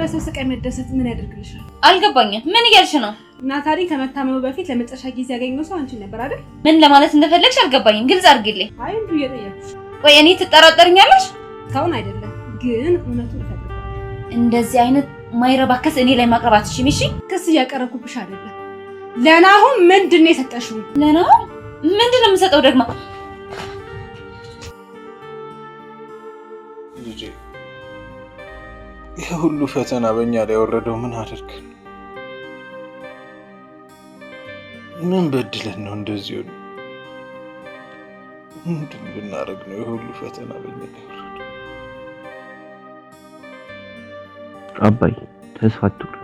በሰው ስቃይ መደሰት ምን ያደርግልሻል? አልገባኝም። ምን እያልሽ ነው? ናታሊ ከመታመሙ በፊት ለመጨረሻ ጊዜ ያገኘው ሰው አንቺ ነበር አይደል? ምን ለማለት እንደፈለግሽ አልገባኝም። ግልጽ አድርጊልኝ። አይ እንዱ እየጠየኩሽ። ወይ እኔ ትጠራጠርኛለሽ? ሰውን አይደለም ግን እውነቱን እፈልጋለሁ። እንደዚህ አይነት ማይረባ ክስ እኔ ላይ ማቅረብ አትችይም። እሺ ክስ እያቀረብኩብሽ አይደለም። ለናሁም ምንድን ነው የሰጠሽው? ለናሁም ምንድን ነው የምሰጠው ደግሞ? ልጄ ይሄ ሁሉ ፈተና በእኛ ላይ ወረደው ምን አድርግ? ምን በድለን ነው እንደዚህ ሆነ? ምንድን ብናደርግ ነው ይሄ ሁሉ ፈተና በእኛ ላይ ወረደው? አባይ ተስፋ አትቁረጥ፣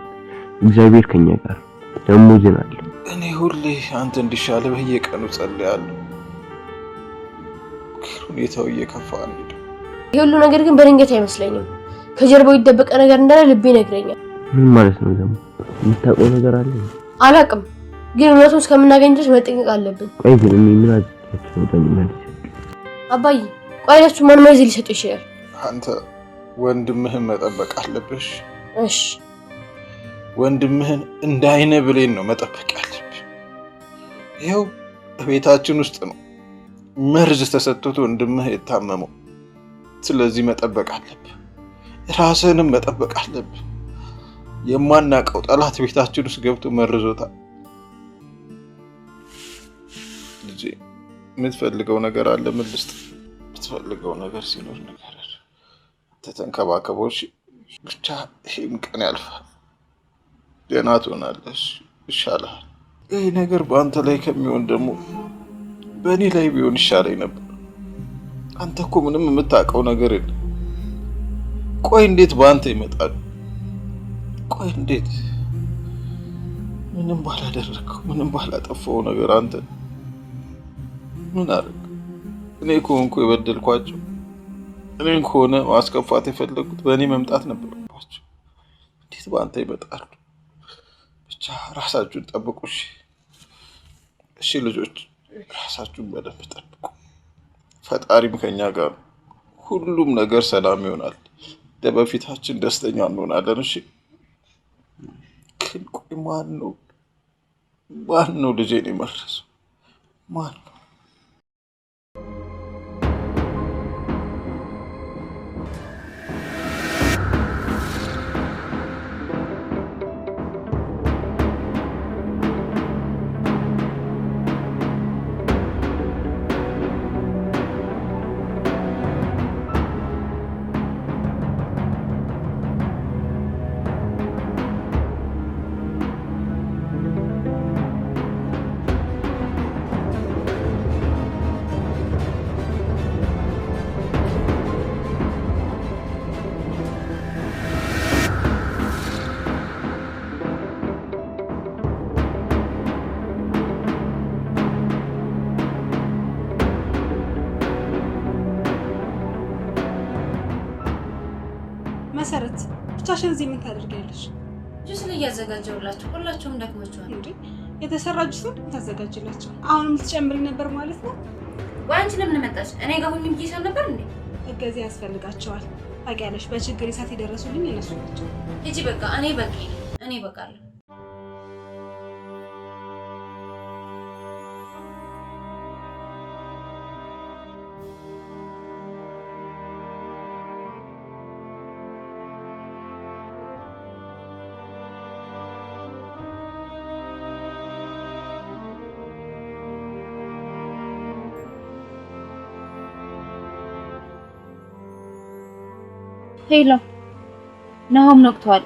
እግዚአብሔር ከኛ ጋር ደግሞ ዝናል። እኔ ሁሌ አንተ እንዲሻለ በየቀኑ ጸልያለሁ። ሁኔታው እየከፋ ነው። ይሄ ሁሉ ነገር ግን በድንገት አይመስለኝም። ከጀርባው ይደበቀ ነገር እንዳለ ልቤ ይነግረኛል። ምን ማለት ነው ደግሞ? የምታውቀው ነገር አለ? አላውቅም፣ ግን እውነቱን እስከምናገኝ ድረስ መጠንቀቅ አለብን። ቆይ ግን ምን አድርጋችሁ ነው እንደሚመልስ? አባዬ ቆይ ለሱ ማን ማይዝ ሊሰጥ ይችላል? አንተ ወንድምህን መጠበቅ አለብሽ። እሺ ወንድምህን እንደ አይነ ብሌን ነው መጠበቅ ያለብህ። ይኸው ቤታችን ውስጥ ነው መርዝ ተሰጥቶት ወንድምህ የታመመው። ስለዚህ መጠበቅ አለብህ፣ ራስህንም መጠበቅ አለብህ። የማናውቀው ጠላት ቤታችን ውስጥ ገብቶ መርዞታል። ልጄ የምትፈልገው ነገር አለ? ምን ልስጥ? የምትፈልገው ነገር ሲኖር ነገር ተንከባከበው። ብቻ ይህም ቀን ያልፋል፣ ደህና ትሆናለሽ፣ ይሻላል። ይህ ነገር በአንተ ላይ ከሚሆን ደግሞ በእኔ ላይ ቢሆን ይሻለኝ ነበር። አንተ እኮ ምንም የምታውቀው ነገር የለም። ቆይ እንዴት በአንተ ይመጣል? ቆይ እንዴት ምንም ባላደረግከው ምንም ባላጠፋው ነገር አንተ ምን አደረግ? እኔ ከሆንኩ የበደልኳቸው፣ እኔን ከሆነ ማስከፋት የፈለጉት በእኔ መምጣት ነበረባቸው። እንዴት በአንተ ይመጣሉ? ብቻ ራሳችሁን ጠብቁ። እሺ ልጆች፣ ራሳችሁን በደንብ ጠብቁ። ፈጣሪም ከኛ ጋር ነው። ሁሉም ነገር ሰላም ይሆናል። በፊታችን ደስተኛ እንሆናለን። እሺ ግን ቆይ ማን ነው ልጄን የመረሰው? ማን ነው? መሰረት ብቻሽን እዚህ ምን ታደርጊያለሽ? ጁስ ላይ ያዘጋጀውላችሁ ሁላችሁም ደክማችኋል እንዴ? የተሰራ ጁስ ነው ታዘጋጅላችሁ? አሁንም ልትጨምሪ ነበር ማለት ነው? ወይ አንቺ ለምን መጣሽ? እኔ ጋር ሁሉም ይይሻል ነበር እንዴ? እገዛ ያስፈልጋቸዋል። ታውቂያለሽ፣ በችግር ሰዓት የደረሱልኝ እነሱ ናቸው። እጂ በቃ እኔ በቃለሁ። ሄሎ ናሆም ነቅቷል።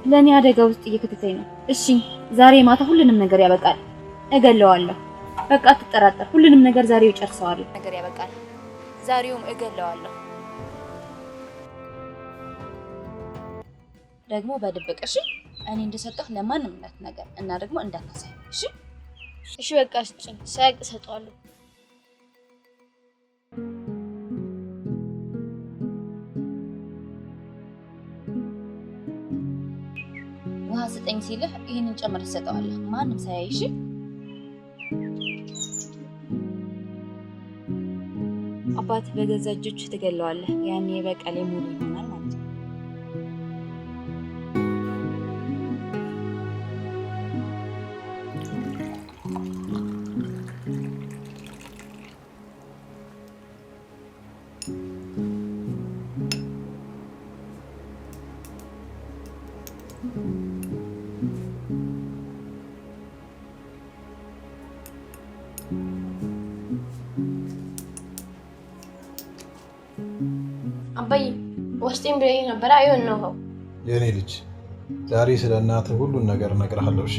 ለኔ አደጋ ውስጥ እየከተተኝ ነው። እሺ ዛሬ ማታ ሁሉንም ነገር ያበቃል። እገለዋለሁ። በቃ አትጠራጠር። ሁሉንም ነገር ዛሬው ጨርሰዋለሁ። ነገር ያበቃል። ዛሬውም እገለዋለሁ። ደግሞ በድብቅ እሺ? እኔ እንደሰጠሁ ለማንም እንዳትነገር እና ደግሞ እንዳታሳይ። እሺ እሺ በቃ ስጭኝ፣ ሳያቅ እሰጠዋለሁ። ውሃ ስጠኝ ሲልህ ይሄንን ጨምር ትሰጠዋለህ፣ ማንም ሳያይሽ። አባት በገዛ እጆች ትገለዋለህ። ያኔ በቀሌ ሙሉ ይሆናል ማለት ነው። አባዬ ወስጤም ብለኝ ነበር አይሆን ነው የኔ ልጅ ዛሬ ስለ እናትህ ሁሉን ነገር እነግርሃለሁ እሺ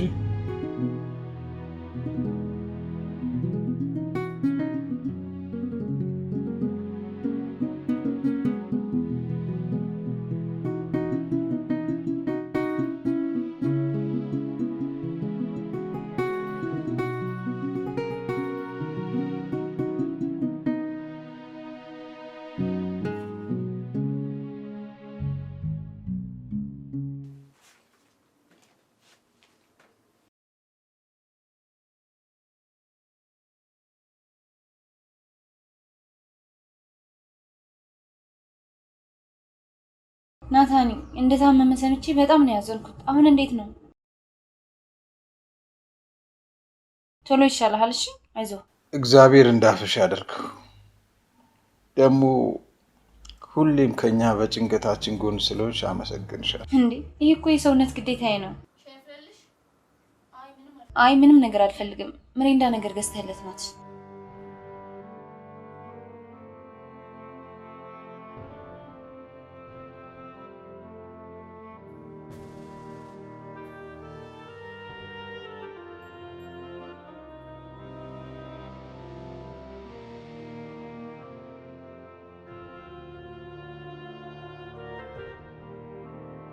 ናታኒ እንደታመመ ሰምቼ በጣም ነው ያዘንኩት። አሁን እንዴት ነው? ቶሎ ይሻላል? እሺ አይዞህ። እግዚአብሔር እንዳፍሽ ያደርገው። ደግሞ ሁሌም ከኛ በጭንቀታችን ጎን ስለሆንሽ አመሰግንሻለሁ። እንዴ ይሄ እኮ የሰውነት ግዴታዬ ነው። አይ ምንም ነገር አልፈልግም። ምሬንዳ ነገር ገዝተህለት ናት።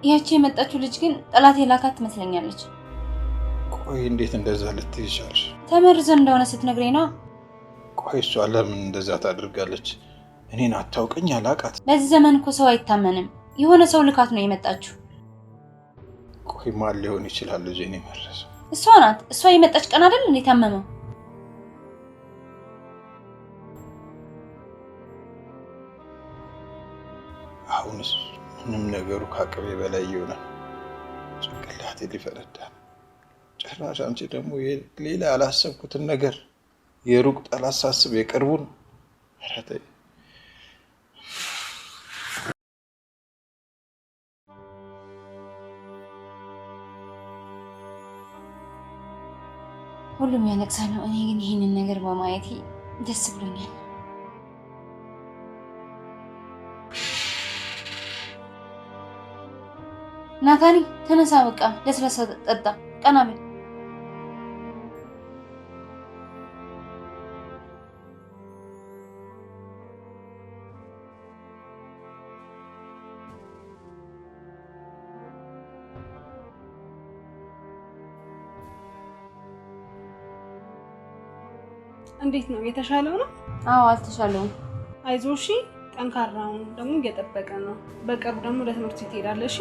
ያቺ የመጣችው ልጅ ግን ጠላት የላካት ትመስለኛለች። ቆይ እንዴት እንደዛ ልትይሻለሽ? ተመርዘ እንደሆነ ስትነግረኝ ነው። ቆይ እሷ ለምን እንደዛ ታደርጋለች? እኔን አታውቀኝ አላቃት። በዚህ ዘመን እኮ ሰው አይታመንም። የሆነ ሰው ልካት ነው የመጣችው። ቆይ ማን ሊሆን ይችላል ልጄን የመረዘው? እሷ ናት። እሷ የመጣች ቀን አይደል እንዴ ታመመው? አሁንስ ምንም ነገሩ ከአቅሜ በላይ ይሆናል። ጭንቅላቴ ሊፈነዳ። ጭራሽ አንቺ ደግሞ ሌላ ያላሰብኩትን ነገር የሩቅ ጠላት ሳስብ የቅርቡን ረተይ ሁሉም ያለቅሳሉ። እኔ ግን ይሄንን ነገር በማየቴ ደስ ብሎኛል። ናታኒ ተነሳ፣ በቃ ለስለሳ ጠጣ። ቀና በል። እንዴት ነው? የተሻለው ነው? አዎ አልተሻለውም። አይዞህ እሺ። ጠንካራውን ደግሞ እየጠበቀ ነው። በቅርብ ደግሞ ለትምህርት ቤት ትሄዳለሽ።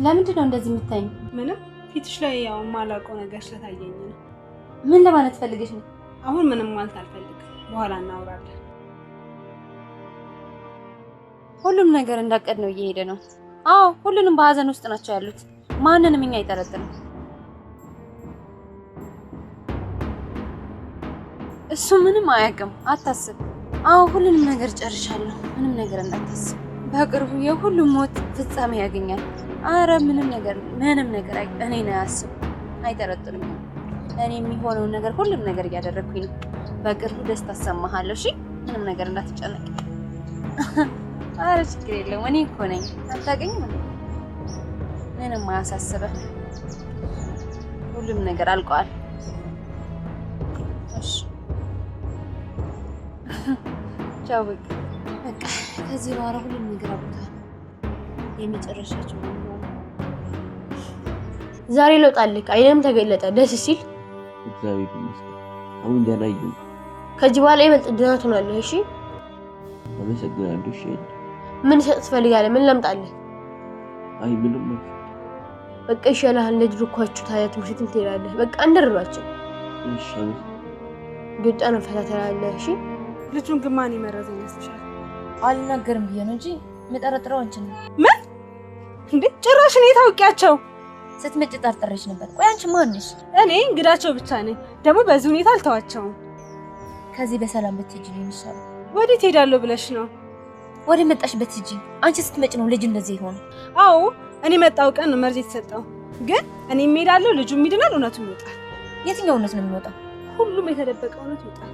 ለምንድን ነው እንደዚህ የምታይኝ? ምንም ፊትሽ ላይ ያው ማላውቀው ነገር ስለታየኝ ነው። ምን ለማለት ፈልገሽ ነው? አሁን ምንም ማለት አልፈልግም። በኋላ እናወራለን። ሁሉም ነገር እንዳቀድ ነው እየሄደ ነው። አዎ ሁሉንም በሀዘን ውስጥ ናቸው ያሉት። ማንንም እኛ አይጠረጥርም። እሱ ምንም አያውቅም፣ አታስብ። አዎ ሁሉንም ነገር ጨርሻለሁ። ምንም ነገር እንዳታስብ። በቅርቡ የሁሉም ሞት ፍጻሜ ያገኛል። አረ ምንም ነገር እኔ ነው ያስብ። አይጠረጥርም። እኔ የሚሆነውን ነገር ሁሉም ነገር እያደረኩኝ ነው። በቅርቡ ደስታ አሰማሃለሁ። እሺ ምንም ነገር እንዳትጨነቅ። አረ ችግር የለውም። እኔ እኮ ነኝ። አታውቅኝም? ምንም አያሳስበህ። ሁሉም ነገር አልቋል። እሺ ቻው። በቃ ከዚህ በኋላ ሁሉም ነገር አብቅቷል። የመጨረሻቸው ነው። ዛሬ ለውጣልክ አይንም ተገለጠ። ደስ ሲል እግዚአብሔር ይመስገን። አሁን ደህና ነኝ። ከዚህ በኋላ ይበልጥ ደህና ትሆናለህ። እሺ አመሰግናለሁ። እሺ ምን ሰጥ ትፈልጋለህ? ምን ላምጣልህ? አይ ምንም ነው። በቃ ይሻላል። ለድርኳችሁ ታያት ምሽት ትሄዳለህ። በቃ እንደርባችሁ። እሺ ግጣና ፈታተላለህ። እሺ ልጁን ግን ማን ይመረዘኝ ይመስልሻል? አልናገርም ብዬ ነው እንጂ መጠረጥረው አንቺ ነው። ምን እንዴ? ጭራሽ እኔ ታውቂያቸው? ስትመጭ ጠርጥሬሽ ነበር። ቆይ አንቺ ማን ነሽ? እኔ እንግዳቸው ብቻ ነኝ። ደግሞ በዚህ ሁኔታ አልተዋቸውም። ከዚህ በሰላም ብትሄጂ ነው የሚሻለው። ወዴት ሄዳለሁ ብለሽ ነው? ወደ መጣሽበት ሂጂ። አንቺ ስትመጭ ነው ልጅ እንደዚህ ይሆን? አዎ እኔ መጣው ቀን ነው መርዝ የተሰጠው። ግን እኔ እሄዳለሁ፣ ልጁ ይድናል፣ እውነቱ ይወጣል። የትኛው እውነት ነው የሚወጣው? ሁሉም የተደበቀ እውነት ይወጣል።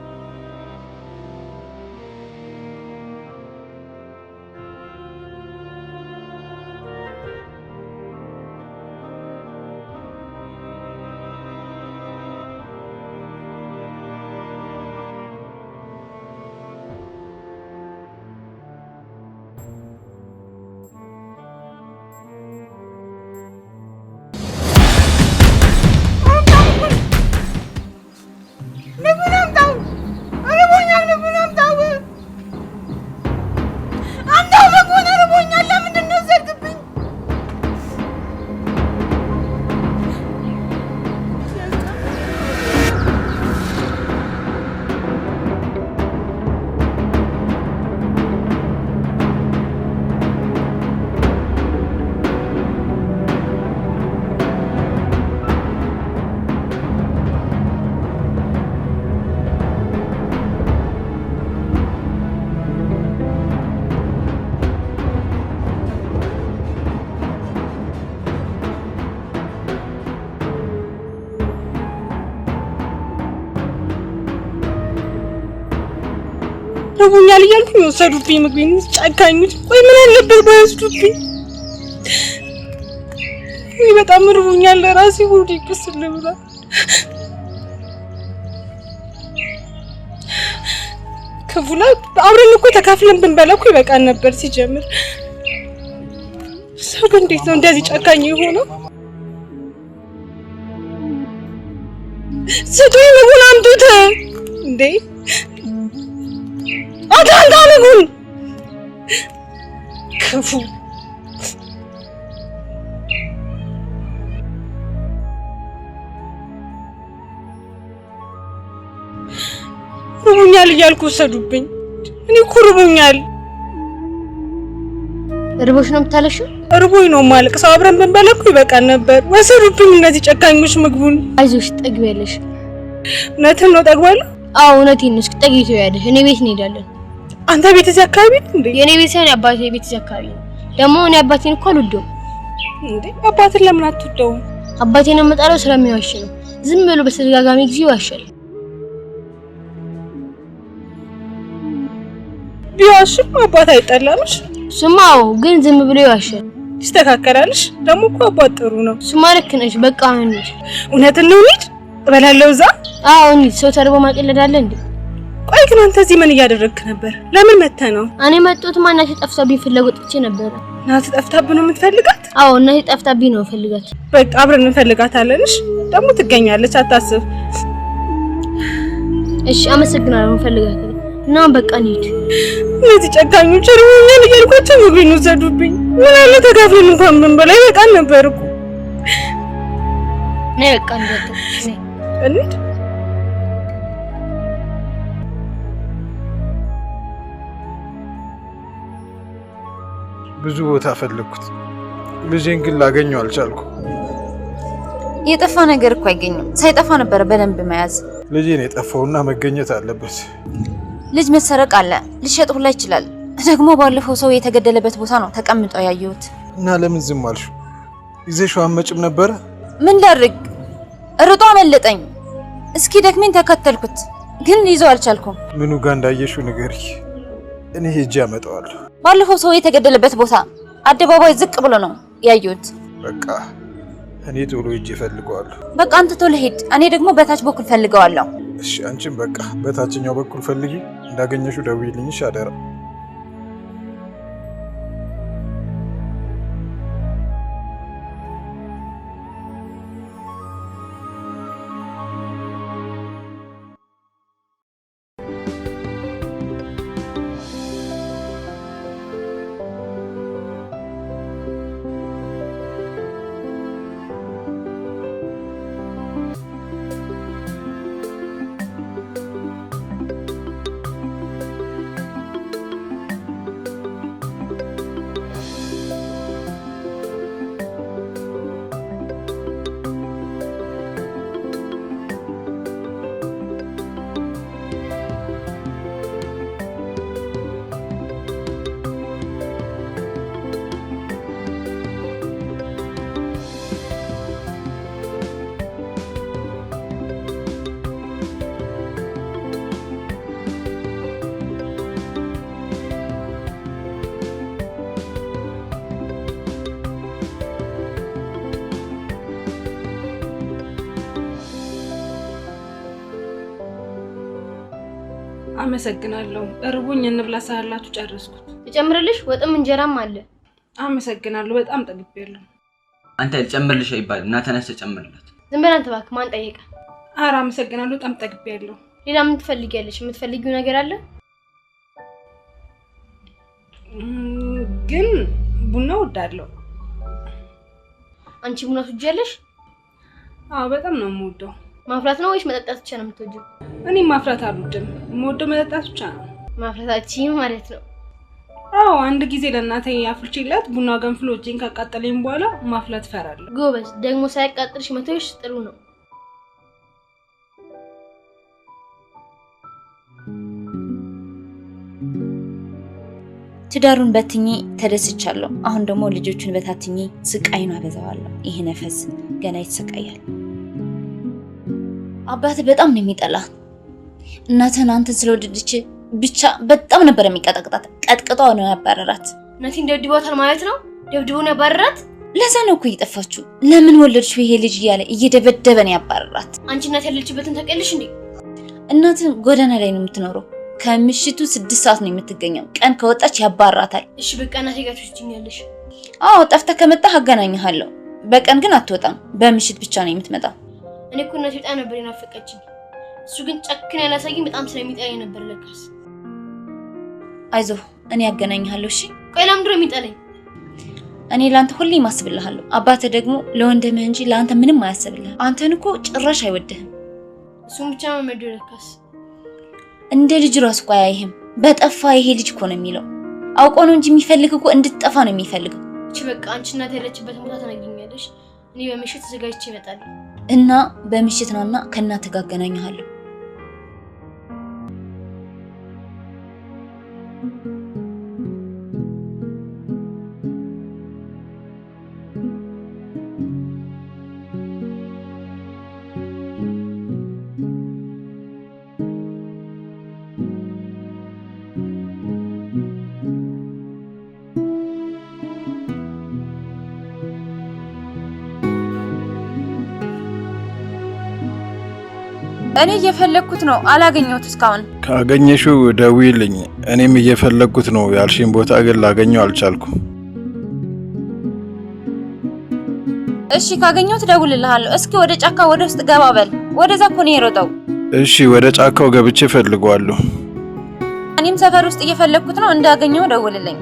ርቦኛል እያልኩኝ ወሰዱብኝ ምግቤን። ጨካኞች! ቆይ ምን አለበት ባይወስዱብኝ? እኔ በጣም ርቦኛል። ለራሴ ሆዴ ቁስል ብሏል። ከፉላ አብረን እኮ ተካፍለን ብንበላ እኮ ይበቃን ነበር ሲጀምር። ሰው ግን እንዴት ነው እንደዚህ ጨካኝ የሆነው? ስጡኝ ምግቡን አምጡት እንዴ! አታንታ ምግቡን! ክፉ ርቦኛል እያልኩ ወሰዱብኝ። እኔ እኮ ርቦኛል። ርቦሽ ነው የምታለሽው? ርቦኝ ነው ማለቅ። ሰው አብረን ብንበላ እኮ ይበቃን ነበር። ወሰዱብኝ እነዚህ ጨካኞች ምግቡን። አይዞሽ ጠግቢያለሽ። እውነትህን ነው ጠግባለሁ? አዎ እውነቴን ነው። እስኪ ጠጊ ትያለሽ። እኔ ቤት እንሄዳለን። አንተ ቤት እዚህ አካባቢ ነው እንዴ? የኔ ቤት ሳይሆን አባቴ ቤት እዚህ አካባቢ ነው። ደግሞ እኔ አባቴን እኮ አልወደውም። እንዴ አባትን ለምን አትወደውም? አባቴን የምጠላው ስለሚዋሽ ነው። ዝም ብሎ በተደጋጋሚ ጊዜ ይዋሻል። ቢዋሽም አባት አይጠላምሽ? እሱማ አዎ፣ ግን ዝም ብሎ ይዋሻል። ይስተካከላልሽ። ደግሞ እኮ አባት ጥሩ ነው። እሱማ ልክ ነሽ። በቃ እንሂድ። እውነትን ነው እንሂድ። እበላለሁ እዛ። አዎ እንሂድ። ሰው ተርቦ ማቀለድ አለ እንዴ? ቆይ ግን አንተ እዚህ ምን እያደረግክ ነበር? ለምን መተህ ነው? እኔ መጣሁት እናቴ ጠፍታብኝ ፍለጎት ጥቼ ነበር። እናትህ ጠፍታብህ ነው የምትፈልጋት? አዎ እናቴ ጠፍታብኝ ነው የምፈልጋት። በቃ አብረን እንፈልጋታለንሽ። ደግሞ ትገኛለች፣ አታስብ። እሺ አመሰግናለሁ። እንፈልጋታለን እና በቃ እንሂድ። እነዚህ ጨካኞች ርቦኛል እያልኳቸው ምግቤን ወሰዱብኝ። ምን አለ ተካፍለን እንኳን ብንበላ ይበቃን ነበር እኮ። ነይ በቃ እንሂድ። ብዙ ቦታ ፈለግኩት፣ ልጄን ግን ላገኘው አልቻልኩም። የጠፋ ነገር እኮ አይገኝም። ሳይጠፋ ነበር በደንብ መያዝ። ልጄን የጠፋውና መገኘት አለበት። ልጅ መሰረቅ አለ፣ ሊሸጥ ሁላ ይችላል። ደግሞ ባለፈው ሰው የተገደለበት ቦታ ነው ተቀምጦ ያየሁት። እና ለምን ዝም አልሽ? ይዘሽው አመጭም ነበረ? ምን ላድርግ? ርጦ አመለጠኝ። እስኪ ደክሜን ተከተልኩት፣ ግን ይዘው አልቻልኩም። ምኑ ጋር እንዳየሽው ንገሪ፣ እኔ ሄጄ አመጣዋለሁ። ባለፈው ሰው የተገደለበት ቦታ አደባባይ ዝቅ ብሎ ነው ያየሁት። በቃ እኔ ቶሎ ሄጄ እፈልገዋለሁ። በቃ አንተ ቶሎ ሄድ፣ እኔ ደግሞ በታች በኩል ፈልገዋለሁ። እሺ አንቺም በቃ በታችኛው በኩል ፈልጊ፣ እንዳገኘሽው ደውዪልኝ አደራ። አመሰግናለሁ። እርቦኝ እንብላ ሳላችሁ ጨረስኩት። እጨምርልሽ? ወጥም እንጀራም አለ። አመሰግናለሁ። በጣም ጠግቤያለሁ። አንተ ልጨምርልሽ አይባል እና ተነስ ጨምርላት። ዝም በል አንተ እባክህ። ማን ጠየቀ? ኧረ አመሰግናለሁ። በጣም ጠግቤያለሁ። ሌላ ምን ትፈልጊያለሽ? የምትፈልጊው ነገር አለ? ግን ቡና ወዳለሁ። አንቺ ቡና ትወጃለሽ? አዎ በጣም ነው የምወደው። ማፍላት ነው ወይስ መጠጣት ብቻ ነው የምትወጂው? እኔ ማፍላት አልወድም። የምወደው መጠጣት ብቻ ነው። ማፍላታችን ማለት ነው? አዎ አንድ ጊዜ ለእናቴ አፍልቼላት ቡና ገንፍሎ እጄን ካቃጠለኝ በኋላ ማፍላት ፈራለሁ። ጎበዝ። ደግሞ ሳይቃጥልሽ መተውሽ ጥሩ ነው። ትዳሩን በትኜ ተደስቻለሁ። አሁን ደግሞ ልጆቹን በታትኜ ስቃይን አበዛዋለሁ። ይሄ ነፈስ ገና ይተሰቃያል። አባት በጣም ነው የሚጠላ። እናትን አንተን ስለወደደች ብቻ በጣም ነበር የሚቀጠቅጣት። ቀጥቅጣው ነው ያባረራት። እናቴን ደብድቧታል ማለት ነው? ደብድቦን ያባረራት? ለዛ ነው እኮ እየጠፋችሁ። ለምን ወለድሽው ይሄ ልጅ እያለ እየደበደበ ነው ያባረራት። አንቺ እናት ያለችበትን ታውቂያለሽ እንዴ? እናትን ጎዳና ላይ ነው የምትኖረው። ከምሽቱ 6 ሰዓት ነው የምትገኘው። ቀን ከወጣች ያባራታል። እሺ በቃ እናቴ ጋር ትወስጂኛለሽ? አዎ ጠፍተህ ከመጣህ አገናኝሃለሁ። በቀን ግን አትወጣም። በምሽት ብቻ ነው የምትመጣው። እኔ እኮ እናቴ በጣም ነበር የናፈቀችኝ። እሱ ግን ጨክን ያላሳየኝ በጣም ስለሚጠላኝ ነበር ለካስ። አይዞህ እኔ ያገናኝሃለሁ። እሺ ቆይ ለምንድን ነው የሚጠላኝ? እኔ ላንተ ሁሌም አስብልሃለሁ። አባትህ ደግሞ ለወንድምህ እንጂ ለአንተ ምንም አያስብልህ። አንተን እኮ ጭራሽ አይወድህም። እሱም ብቻ ነው መመደው ለካስ። እንደ ልጅ ራስ እኮ አያይህም። በጠፋ ይሄ ልጅ እኮ ነው የሚለው። አውቆ ነው እንጂ የሚፈልግ እኮ እንድትጠፋ ነው የሚፈልገው። እቺ በቃ አንቺ እናቴ ያለችበት ቦታ ተነግሪኛለሽ። እኔ በምሽት ተዘጋጅቼ እመጣለሁ። እና በምሽት ናና ከእናትህ ጋር አገናኝሃለሁ። እኔ እየፈለኩት ነው፣ አላገኘሁት እስካሁን። ካገኘሽው ደውይልኝ። እኔም እየፈለኩት ነው ያልሽኝ ቦታ ግን ላገኘው አልቻልኩም። እሺ ካገኘሁት ደውልልሃለሁ። እስኪ ወደ ጫካ ወደ ውስጥ ገባ በል። ወደዛ እኮ ነው የሮጠው። እሺ ወደ ጫካው ገብቼ ፈልገዋለሁ። እኔም ሰፈር ውስጥ እየፈለኩት ነው። እንዳገኘው ደውልልኝ።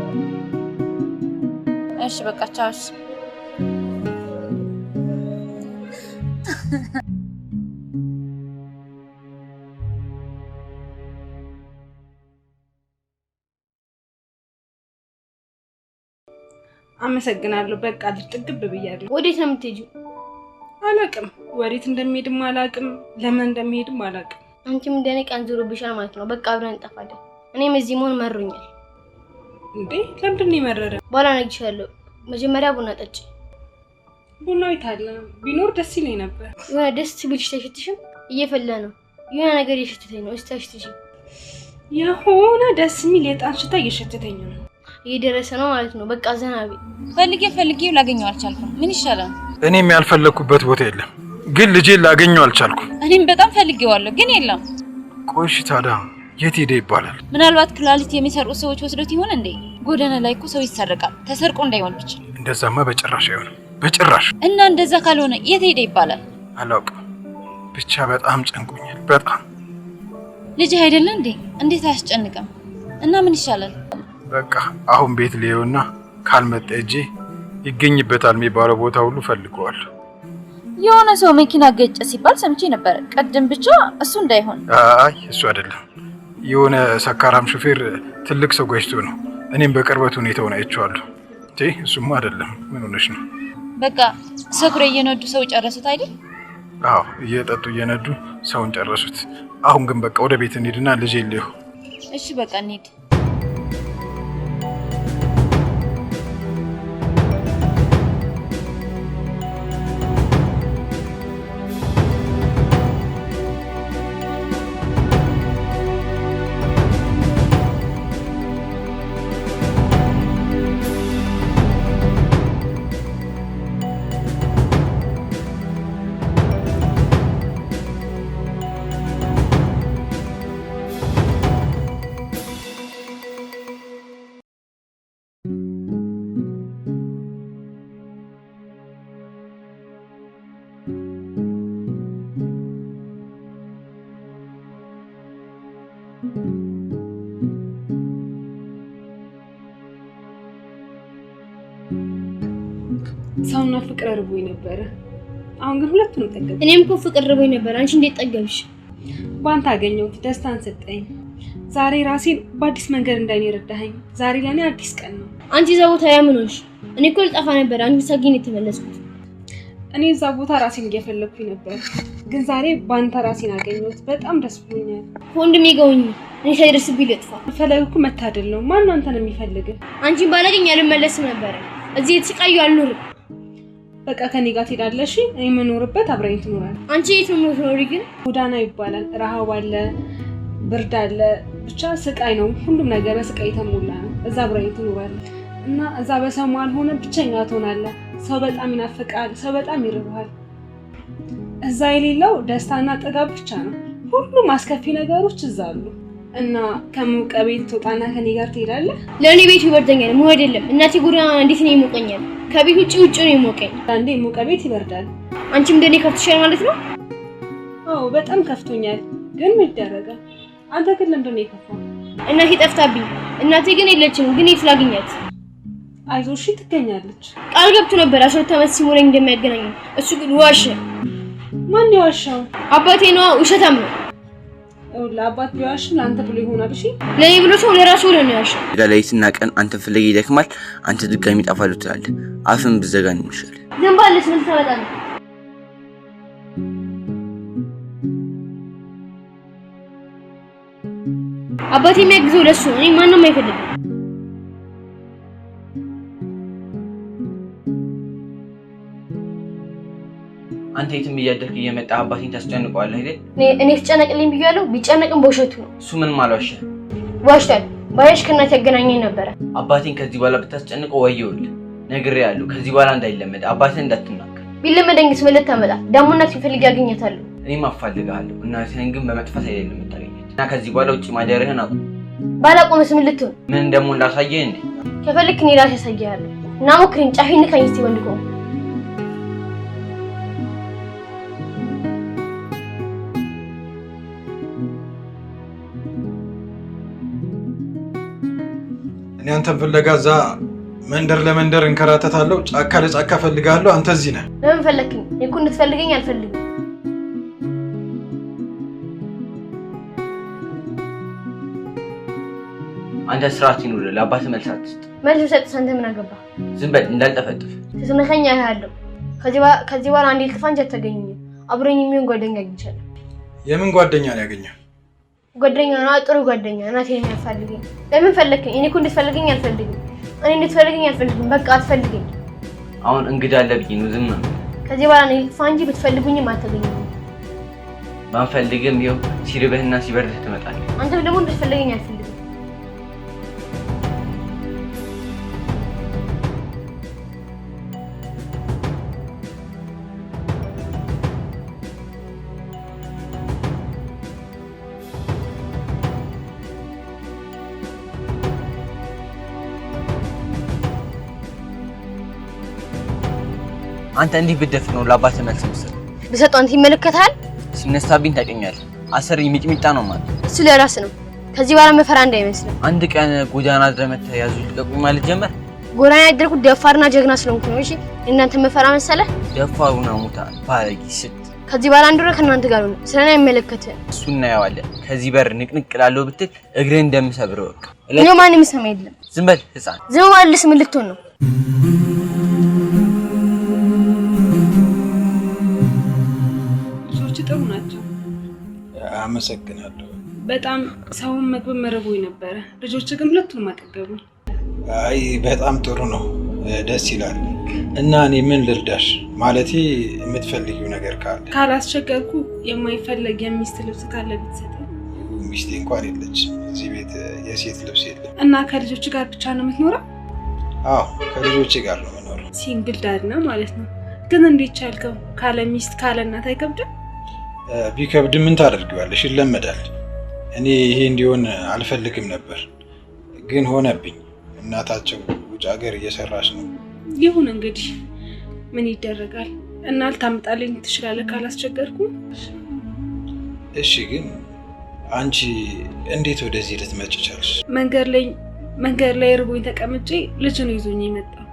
እሺ በቃ ቻው። አመሰግናለሁ። በቃ ጥግብ ብያለሁ። ወዴት ነው የምትሄጂው? አላቅም። ወዴት እንደምሄድም አላቅም። ለምን እንደምሄድም አላቅም። አንቺም እንደኔ ቀን ዞሮብሻል ማለት ነው። በቃ አብረን እንጠፋለን። እኔም እዚህ መሆን መሮኛል። እንዴ ለምንድን ነው የመረረ? በኋላ እነግርሻለሁ። መጀመሪያ ቡና ጠጪ። ቡናው ይታለ ቢኖር ደስ ይለኝ ነበር። የሆነ ደስ ቢልሽ ተሽትሽም እየፈላ ነው። የሆነ ነገር እየሸተተኝ ነው። እስቲ አሽትሽ። የሆነ ደስ የሚል የጣን ሽታ እየሸተተኝ ነው። እየደረሰ ነው ማለት ነው። በቃ ዘናቢ። ፈልጌው ላገኘው አልቻልኩም። ምን ይሻላል? እኔም ያልፈለኩበት ቦታ የለም፣ ግን ልጄን ላገኘው አልቻልኩም። እኔም በጣም ፈልጌዋለሁ ግን የለም። ቆይሽ ታዲያ የት ሄደ ይባላል? ምናልባት ኩላሊት የሚሰርቁ ሰዎች ወስዶት ይሆን እንዴ? ጎዳና ላይ እኮ ሰው ይሰርቃል። ተሰርቆ እንዳይሆን ብቻ። እንደዛማ በጭራሽ አይሆንም፣ በጭራሽ። እና እንደዛ ካልሆነ የት ሄደ ይባላል? አላውቅም፣ ብቻ በጣም ጨንቆኛል። በጣም ልጅ አይደለ እንዴ? እንዴት አያስጨንቅም? እና ምን ይሻላል? በቃ አሁን ቤት ሊየውና ካልመጣ እጄ ይገኝበታል የሚባለው ቦታ ሁሉ ፈልገዋለሁ። የሆነ ሰው መኪና ገጨ ሲባል ሰምቼ ነበር ቀድም። ብቻ እሱ እንዳይሆን። አይ እሱ አይደለም፣ የሆነ ሰካራም ሹፌር ትልቅ ሰው ገጭቶ ነው። እኔም በቅርበት ሁኔታውን አይቼዋለሁ። እሱማ አይደለም። ምን ሆነሽ ነው? በቃ ሰኩሬ እየነዱ ሰው ጨረሱት አይደል? አዎ እየጠጡ እየነዱ ሰውን ጨረሱት። አሁን ግን በቃ ወደ ቤት እንሂድና ልጄ ልየው። እሺ በቃ እንሂድ። ሰውና ፍቅር እርቦኝ ነበር። አሁን ግን ሁለቱንም ጠገብኩ። እኔም እኮ ፍቅር እርቦኝ ነበር። አንቺ እንዴት ጠገብሽ? ባንተ አገኘሁት፣ ደስታን ሰጠኝ። ዛሬ ራሴን በአዲስ መንገድ እንዳይኔ ረዳኸኝ። ዛሬ ለኔ አዲስ ቀን ነው። አንቺ እዛ ቦታ ያምኖሽ? እኔ እኮ ልጠፋ ነበር። አንቺ ሳጊን የተመለስኩት። እኔ እዛ ቦታ ራሴን እየፈለኩኝ ነበር፣ ግን ዛሬ ባንተ ራሴን አገኘሁት። በጣም ደስ ብሎኛል። ወንድሜ ገውኝ እኔ ሳይደርስብኝ ልጥፋ። ፈለግኩ መታደል ነው። ማን ነው አንተን የሚፈልግ? አንቺን ባላገኝ አልመለስም ነበር። እዚህ የተሰቃዩ አልኖርም። በቃ ከኔ ጋር ትሄዳለሽ። እኔ የምኖርበት አብረኝ ትኖራለህ። አንቺ የት ነው የምትኖሪ ግን? ጎዳና ይባላል። ረሃብ አለ፣ ብርድ አለ፣ ብቻ ስቃይ ነው። ሁሉም ነገር በስቃይ የተሞላ ነው። እዛ አብረኝ ትኖራለህ እና እዛ በሰው መሀል ሆነ ብቸኛ ትሆናለህ። ሰው በጣም ይናፍቃል፣ ሰው በጣም ይርባል። እዛ የሌለው ደስታና ጥጋብ ብቻ ነው። ሁሉም አስከፊ ነገሮች እዛ አሉ እና ከሞቀ ቤት ትወጣና ከኔ ጋር ትሄዳለህ። ለኔ ቤቱ ይበርደኛል። ሞት አይደለም እናቴ ጎዳና እንዴት ነው ይሞቀኛል? ከቤት ውጪ ነው ይሞቀኝ። አንዴ ሞቀ ቤት ይበርዳል። አንቺም እንደኔ ከፍተሻል ማለት ነው? አዎ በጣም ከፍቶኛል፣ ግን ምን ይደረጋል? አንተ ግን ለምንድን ነው የከፋው? እናቴ ጠፍታብኝ። እናቴ ግን የለችም። ግን የት ላግኛት? አይዞሽ ትገኛለች። ቃል ገብቶ ነበር 12 ዓመት ሲሞላኝ እንደሚያገናኝ። እሱ ግን ዋሸ። ማን የዋሻው? አባቴ ነው። ውሸታም ነው። ለአባት ቢዋሽም ለአንተ ብሎ ይሆናል። እሺ ለኔ ብሎ ሰው ለራሱ ብሎ ነው ያዋሸው። ሌሊትና ቀን አንተ ፍለግ ይደክማል። አንተ ድጋሚ ጠፋለሁ ትላለህ። አፍን ብዘጋን ይሻላል። ዝም ባለስ ምን ታመጣለህ? አባቴ የሚያግዘው ለሱ እኔ ማንንም አይፈልግም። አንተ የትም እያደርክ እየመጣ አባቴን ታስጨንቀዋለህ አይደል? እኔ ተጨነቅልኝ ብያለሁ። ቢጨነቅም በውሸቱ ነው። እሱ ምን ማለዋሽ? ዋሽታል። ባይሽ ከእናቴ ያገናኘኝ ነበረ። አባቴን ከዚህ በኋላ ብታስጨንቀው ወየውልህ። ነግሬሃለሁ። ከዚህ በኋላ እንዳይለመድ አባቴን እንዳትናገር። ቢለመደኝስ ምን ልታመጣ? ደግሞ እናቴ ፈልጌ ያገኛታለሁ። እኔም አፋልግሃለሁ። እናቴን ግን በመጥፋት አይደለም የምታገኛት እና ከዚህ በኋላ ውጪ ማደርህን አቁም። ባላቆምስ ምን ልትሆን? ምን እንደሞ ላሳየህ እንዴ? ከፈልክ እኔ ራሴ ያሳያለሁ። እና ሞክሪኝ። ጫፊ ንካኝ እስቲ ወንድኮ እኔ አንተን ፍለጋ እዛ መንደር ለመንደር እንከራተታለሁ። ጫካ ለጫካ ፈልጋለሁ። አንተ እዚህ ነህ። ለምን ፈለክኝ? እኔ እኮ እንድትፈልገኝ አልፈልግም። አንተ ስርዓት ይኑር። ለአባትህ መልስ አትስጥ። መልስ ሰጥተህ አንተ ምን አገባህ? ዝም በል እንዳልጠፈጥፍ። ትስነኸኝ ያያለሁ። ከዚህ በኋላ አንዴ ልጥፋ እንጂ አታገኘኝም። አብሮኝ የሚሆን ጓደኛ አግኝቻለሁ። የምን ጓደኛ ነው ያገኘው? ጓደኛ ነው፣ ጥሩ ጓደኛ። እናቴን የሚያፈልገኝ። ለምን ፈለከኝ? እኔ እኮ እንድትፈልገኝ አልፈልግም። እኔ እንድትፈልገኝ አልፈልግም። በቃ አትፈልገኝ። አሁን እንግዳ አለ ብዬ ነው ዝም ነው። ከዚህ በኋላ እኔ ልጥፋ እንጂ ብትፈልጉኝም አታገኘኝም። ባንፈልግም ይኸው ሲርበህና ሲበርድህ ትመጣለህ። አንተም ደግሞ እንድትፈልገኝ አልፈልግም። አንተ እንዲህ ብደፍ ነው ለአባትህ መልስ መስጠት። ብሰጠው አንተ ይመለከታል። ሲነሳብኝ ታውቀኛለህ። አሰሪ ሚጥሚጣ ነው ማለት እሱ ለራስ ነው። ከዚህ በኋላ መፈራ እንዳይመስልህ። አንድ ቀን ጎዳና ድረመተ ያዙ ልቀቁኝ ማለት ጀመር። ጎዳና ያደርኩት ደፋርና ጀግና ስለሆንኩ ነው። እሺ እናንተ መፈራ መሰለህ? ደፋሩና ሙታ ባለጊ ስት ከዚህ በኋላ አንድ ወር ከእናንተ ጋር ነው። ስለኔ አይመለከትህም። እሱ እናየዋለን። ከዚህ በር ንቅንቅ ላለው ብትል እግሬን እንደምሰብረው ወቅ እኔ ማንም ይሰማ የለም። ዝም በል ህፃን። ዝም ባልስ ምን ልትሆን ነው? ጥሩ ናቸው። አመሰግናለሁ። በጣም ሰውን ምግብ መረቦኝ ነበረ። ልጆች ግን ሁለቱም አጠገቡ። አይ በጣም ጥሩ ነው፣ ደስ ይላል። እና እኔ ምን ልርዳሽ? ማለቴ የምትፈልጊው ነገር ካለ? ካላስቸገርኩ የማይፈለግ የሚስት ልብስ ካለ ብትሰጠኝ። ሚስቴ እንኳን የለችም እዚህ ቤት፣ የሴት ልብስ የለም። እና ከልጆች ጋር ብቻ ነው የምትኖረው? አዎ ከልጆቼ ጋር ነው የምኖረው። ሲንግል ዳድ ነው ማለት ነው። ግን እንዴት ቻልከው? ካለ ሚስት ካለ እናት አይከብድም? ቢከብድ ምን ታደርጊዋለሽ? ይለመዳል። እኔ ይሄ እንዲሆን አልፈልግም ነበር፣ ግን ሆነብኝ። እናታቸው ውጭ ሀገር እየሰራች ነው። ይሁን እንግዲህ ምን ይደረጋል። እና ልታመጣልኝ ትችላለህ ካላስቸገርኩ? እሺ፣ ግን አንቺ እንዴት ወደዚህ ልትመጪ ቻልሽ? መንገድ ላይ ርቦኝ ተቀምጬ ልጅ ነው ይዞኝ የመጣው።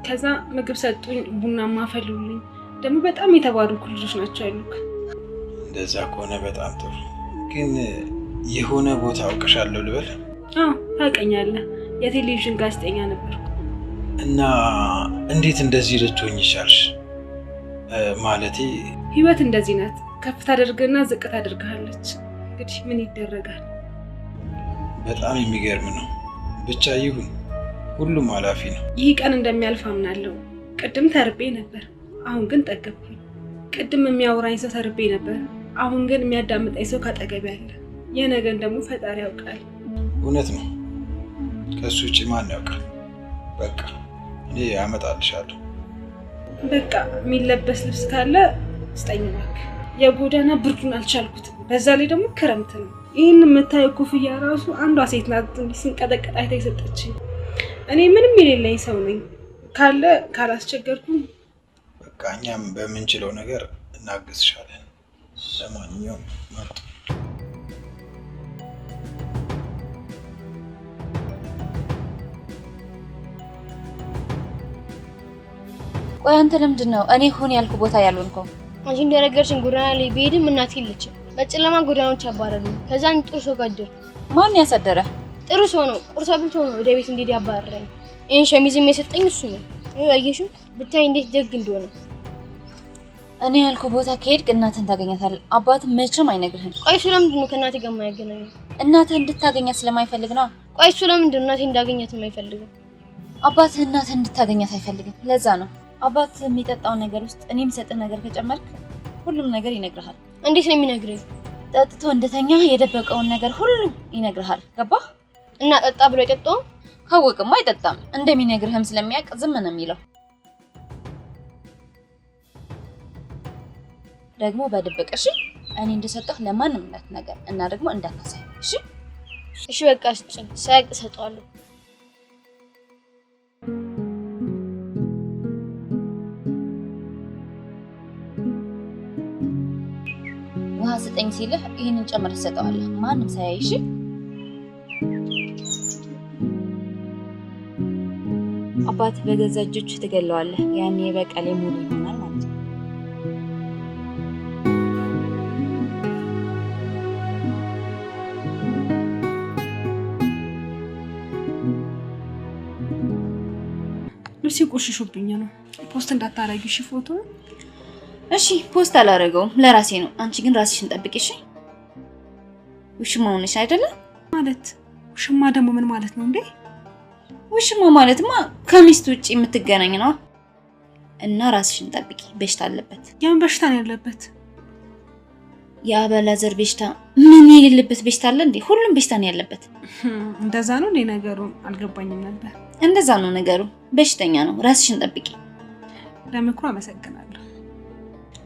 ከዛ ምግብ ሰጡኝ፣ ቡና ማፈሉልኝ። ደግሞ በጣም የተባረኩ ልጆች ናቸው ያሉት። እንደዛ ከሆነ በጣም ጥሩ። ግን የሆነ ቦታ አውቅሻለሁ ልበል? አዎ ታውቀኛለህ። የቴሌቪዥን ጋዜጠኛ ነበርኩ። እና እንዴት እንደዚህ ልትሆኝ ይቻልሽ? ማለቴ ህይወት እንደዚህ ናት። ከፍ ታደርግና ዝቅ ታደርግሃለች። እንግዲህ ምን ይደረጋል። በጣም የሚገርም ነው። ብቻ ይሁን፣ ሁሉም ኃላፊ ነው። ይህ ቀን እንደሚያልፍ አምናለሁ። ቅድም ተርቤ ነበር፣ አሁን ግን ጠገብኩኝ። ቅድም የሚያወራኝ ሰው ተርቤ ነበር፣ አሁን ግን የሚያዳምጠኝ ሰው ካጠገቤ አለ። የነገን ደግሞ ፈጣሪ ያውቃል። እውነት ነው። ከሱ ውጭ ማን ያውቃል? በቃ እኔ አመጣልሻለሁ። በቃ የሚለበስ ልብስ ካለ ስጠኝ እባክህ። የጎዳና ብርዱን አልቻልኩትም። በዛ ላይ ደግሞ ክረምት ነው። ይህን የምታየው ኮፍያ ራሱ አንዷ ሴት ናት ስንቀጠቀጥ አይታ የሰጠችኝ። እኔ ምንም የሌለኝ ሰው ነኝ። ካለ ካላስቸገርኩም በቃ እኛም በምንችለው ነገር እናግዝሻለን። ለማንኛውም መጡ። ቆይ አንተ ለምንድን ነው እኔ ሆን ያልኩ ቦታ ያልሆንከው? አንቺ እንደነገርሽኝ ጎዳና ላይ ብሄድም እናቴ የለችም። በጨለማ ጎዳናዎች አባረሩኝ። ከዛን ጥሩ ሰው ጋር ደርኩ። ማን ያሳደረ? ጥሩ ሰው ነው። ቁርስ አብልቶ ነው ወደ ቤት እንዲሄድ ያባረረኝ። ይሄን ሸሚዝም የሰጠኝ እሱ ነው። አየሽው ብታይ እንዴት ደግ እንደሆነ። እኔ ያልኩ ቦታ ከሄድክ እናትህን ታገኛታለህ። አባትህ መቼም አይነግርህም። ቆይ እሱ ለምንድን ነው ከእናቴ ጋር የማያገናኘው? እናትህ እንድታገኛት ስለማይፈልግ ነው። ቆይ እሱ ለምንድን ነው እናቴ እንዳገኛት የማይፈልገው? አባትህ እናትህ እንድታገኛት አይፈልግም። ለዛ ነው አባትህ የሚጠጣው ነገር ውስጥ እኔ የምሰጥህ ነገር ከጨመርክ ሁሉም ነገር ይነግርሃል። እንዴት ነው የሚነግረኝ? ጠጥቶ እንደተኛ የደበቀውን ነገር ሁሉ ይነግርሃል። ገባህ? እና ጠጣ ብሎ የጠጣው ካወቅማ አይጠጣም። እንደሚነግርህም ስለሚያውቅ ዝም ነው የሚለው። ደግሞ በድብቅ እሺ፣ እኔ እንደሰጠሁ ለማንም እንዳትነገር እና ደግሞ እንዳታሳይ እሺ? እሺ በቃ ስጭኝ፣ ሳያቅ እሰጠዋለሁ። ውሃ ስጠኝ ሲልህ ይህንን ጨምር ትሰጠዋለህ፣ ማንም ሳያይ እሺ? አባት በገዛ እጆች ትገለዋለህ። ያኔ በቀሌ ሙሉ ይሆናል ማለት ነው። ልብስ ቆሽሾብኝ ነው። ፖስት እንዳታረጊ እሺ። ፎቶ እሺ ፖስት አላረገውም፣ ለራሴ ነው። አንቺ ግን ራስሽን ጠብቂ እሺ። ውሽማ ሆነሽ አይደለም ማለት? ውሽማ ደግሞ ምን ማለት ነው እንዴ? ውሽማ ማለትማ ከሚስት ውጪ የምትገናኝ ነው። እና ራስሽን ጠብቂ፣ በሽታ አለበት። ያን በሽታ ነው ያለበት? የአባላዘር በሽታ ምን የሌለበት በሽታ አለ እንዴ? ሁሉም በሽታ ነው ያለበት። እንደዛ ነው እንዴ ነገሩ? አልገባኝም ነበር። እንደዛ ነው ነገሩ። በሽተኛ ነው። ራስሽን ጠብቂ። ለምክሩ አመሰግናለሁ።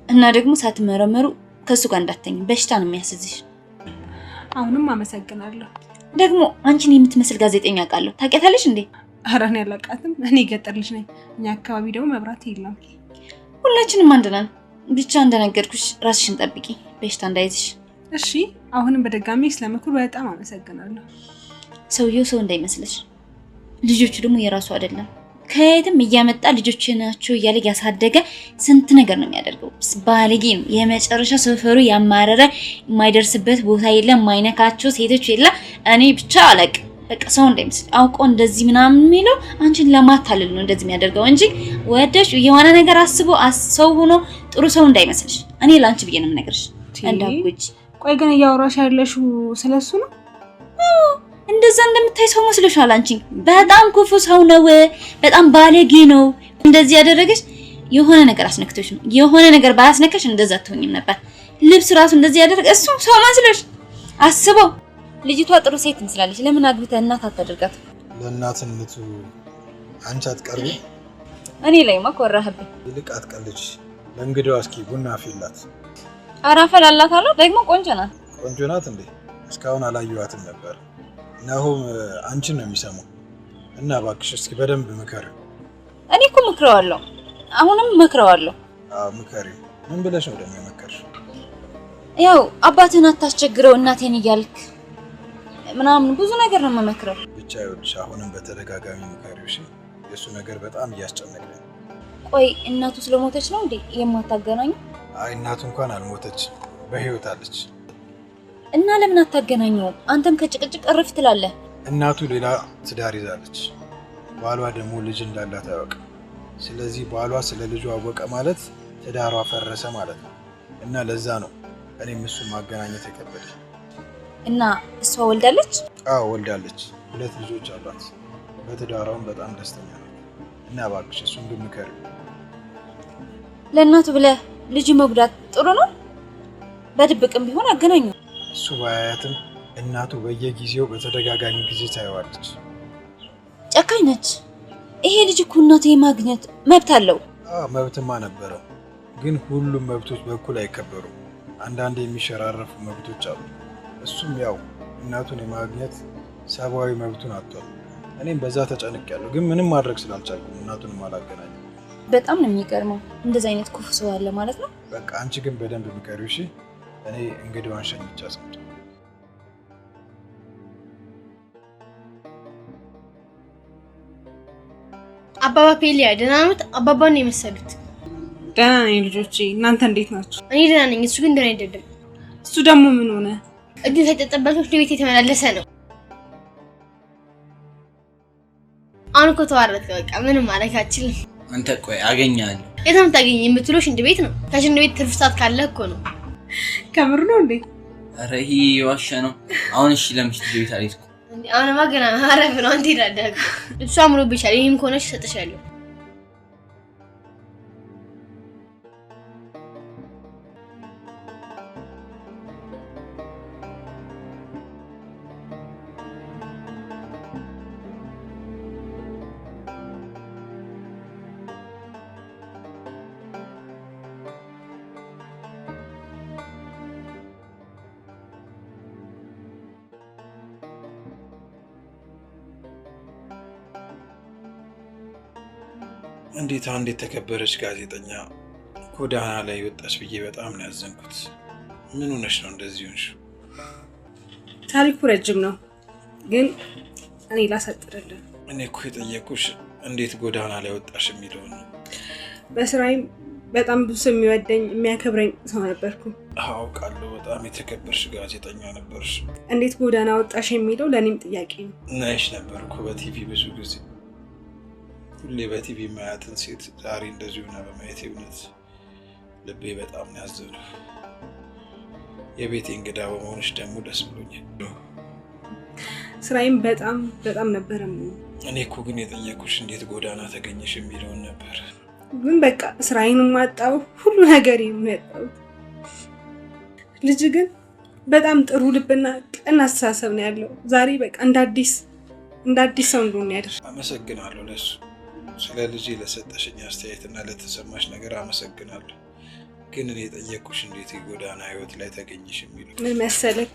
እና ደግሞ ሳትመረመሩ ከሱ ጋር እንዳትተኝ፣ በሽታ ነው የሚያስዝሽ። አሁንም አመሰግናለሁ። ደግሞ አንቺን የምትመስል ጋዜጠኛ አውቃለሁ። ታውቂያታለሽ እንዴ? ኧረ እኔ አላውቃትም። እኔ ገጠር ልጅ ነኝ። እኛ አካባቢ ደግሞ መብራት የለም። ሁላችንም አንድ ነን። ብቻ እንደነገርኩሽ ራስሽን ጠብቂ፣ በሽታ እንዳይዝሽ። እሺ። አሁንም በድጋሚ ስለምክሩ በጣም አመሰግናለሁ። ሰውየው ሰው እንዳይመስልሽ። ልጆቹ ደግሞ የራሱ አይደለም። ከየትም እያመጣ ልጆች ናቸው እያለ ያሳደገ ስንት ነገር ነው የሚያደርገው። ባለጌ ነው የመጨረሻ። ሰፈሩ ያማረረ፣ የማይደርስበት ቦታ የለም፣ የማይነካቸው ሴቶች የለም። እኔ ብቻ አለቅ በቃ ሰው እንዳይመስል አውቆ እንደዚህ ምናምን የሚለው አንቺን ለማታለል ነው እንደዚህ የሚያደርገው እንጂ ወደሽ የሆነ ነገር አስቦ ሰው ሆኖ ጥሩ ሰው እንዳይመስልሽ። እኔ ላንቺ ብዬ ነው የምነግርሽ እንዳትጎጂ። ቆይ ግን እያወራሽ ያለሽው ስለሱ ነው? እንደዛ እንደምታይ ሰው መስሎሻል አንቺ? በጣም ክፉ ሰው ነው፣ በጣም ባለጌ ነው። እንደዚህ ያደረገሽ የሆነ ነገር አስነክቶሽ ነው። የሆነ ነገር ባያስነካሽ እንደዛ አትሆኝም ነበር። ልብስ ራሱ እንደዚህ ያደረገ እሱ ሰው መስሎሽ? አስበው። ልጅቷ ጥሩ ሴት ትመስላለች። ለምን አግብተህ እናት አታደርጋት? ለእናትነቱ አንቺ አትቀርቢ። እኔ ላይማ ኮራህብኝ። ይልቅ አትቀልጅ። ለእንግዳዋ እስኪ ቡና አፍይላት። ኧረ አፈላላታለሁ። ደግሞ ቆንጆ ናት። ቆንጆ ናት እንዴ? እስካሁን አላየኋትም ነበር። ናሆም አንቺን ነው የሚሰማው እና እባክሽ እስኪ በደንብ ምከሪ። እኔ እኮ ምክረዋለሁ፣ አሁንም ምክረዋለሁ። አዎ ምከሪ። ምን ብለሽ ነው ደግሞ የመከርሽ? ያው አባትህን አታስቸግረው እናቴን እያልክ ምናምን ብዙ ነገር ነው የምመክረው። ብቻ ይኸውልሽ አሁንም በተደጋጋሚ ምከሪው እሺ። የሱ ነገር በጣም እያስጨነቀኝ። ቆይ እናቱ ስለሞተች ነው እንዴ የማታገናኙ? አይ እናቱ እንኳን አልሞተች፣ በህይወት አለች። እና ለምን አታገናኙ? አንተም ከጭቅጭቅ እርፍ ትላለህ። እናቱ ሌላ ትዳር ይዛለች፣ ባሏ ደግሞ ልጅ እንዳላት አያውቅም። ስለዚህ ባሏ ስለ ልጁ አወቀ ማለት ትዳሯ ፈረሰ ማለት ነው። እና ለዛ ነው እኔም እሱን ማገናኘት የከበደ። እና እሷ ወልዳለች? አዎ ወልዳለች፣ 2 ልጆች አሏት። በትዳሯም በጣም ደስተኛ ነው። እና እባክሽ እሱን ግን ምከሪው። ለእናቱ ብለህ ልጅ መጉዳት ጥሩ ነው? በድብቅም ቢሆን አገናኙ። እሱ ባያያትም እናቱ በየጊዜው በተደጋጋሚ ጊዜ ታየዋለች። ጨካኝ ነች። ይሄ ልጅ እኮ እናቱ የማግኘት መብት አለው። መብትማ ነበረው፣ ግን ሁሉም መብቶች በኩል አይከበሩም። አንዳንድ የሚሸራረፉ መብቶች አሉ። እሱም ያው እናቱን የማግኘት ሰብአዊ መብቱን አጥቷል። እኔም በዛ ተጨንቄያለሁ፣ ግን ምንም ማድረግ ስላልቻልኩ እናቱንም አላገናኘም። በጣም ነው የሚገርመው። እንደዚህ አይነት ክፉ ሰው አለ ማለት ነው። በቃ አንቺ ግን በደንብ ምከሪው እሺ? እኔ እንግዲዋን ሸኝቼ አስቀምጥ። አባባ ፔሊያ ደህና ናት? አባባን ነው የመሰሉት። ደህና ነኝ ልጆቼ፣ እናንተ እንዴት ናችሁ? እኔ ደህና ነኝ፣ እሱ ግን ደህና አይደለም። እሱ ደግሞ ምን ሆነ? እጁን ሳይጠጠበት ወደ ቤት የተመላለሰ ነው። አሁን እኮ ተዋረድክ፣ በቃ ምንም ማድረግ አልችልም። አንተ ቆይ አገኛለሁ። የት ነው የምታገኘኝ የምትለው? ሽንት ቤት ነው። ከሽንት ቤት ትርፍ ሰዓት ካለ እኮ ነው። ከምር ነው እንዴ? ኧረ ይሄ የዋሸ ነው። አሁን እሺ ለምሽት ቤት አልሄድኩም። አሁንማ ገና አረፍ ነው። አንተ ዳዳግ ልብሱ አምሮብሻል። ይሄም ከሆነሽ እሰጥሻለሁ። እንዴት አንድ የተከበረች ጋዜጠኛ ጎዳና ላይ ወጣች ብዬ በጣም ነው ያዘንኩት። ምን ሆነሽ ነው እንደዚህ ሆንሽ? ታሪኩ ረጅም ነው፣ ግን እኔ ላሳጥርልህ። እኔ እኮ የጠየኩሽ እንዴት ጎዳና ላይ ወጣሽ የሚለው ነው። በስራዬም በጣም ብዙ የሚወደኝ የሚያከብረኝ ሰው ነበርኩ። አውቃለሁ፣ በጣም የተከበርሽ ጋዜጠኛ ነበርሽ። እንዴት ጎዳና ወጣሽ የሚለው ለእኔም ጥያቄ ነው። ናይሽ ነበርኩ በቲቪ ብዙ ጊዜ። ሁሌ በቲቪ ማያትን ሴት ዛሬ እንደዚህ ሆና በማየት እውነት ልቤ በጣም ነው ያዘነው። የቤቴ እንግዳ በመሆንሽ ደግሞ ደስ ብሎኛል። ስራዬም በጣም በጣም ነበረ። እኔ እኮ ግን የጠየኩሽ እንዴት ጎዳና ተገኘሽ የሚለውን ነበር። ግን በቃ ስራዬንም ማጣው፣ ሁሉ ነገር የሚያጣው። ልጅ ግን በጣም ጥሩ ልብና ቀና አስተሳሰብ ነው ያለው። ዛሬ በቃ እንደ አዲስ ሰው እንደሆነ ያደርግ። አመሰግናለሁ ለሱ። ስለ ልጄ ለሰጠሽኝ አስተያየትና ለተሰማሽ ነገር አመሰግናለሁ። ግን እኔ የጠየኩሽ እንዴት የጎዳና ህይወት ላይ ተገኘሽ የሚለው ምን መሰለክ፣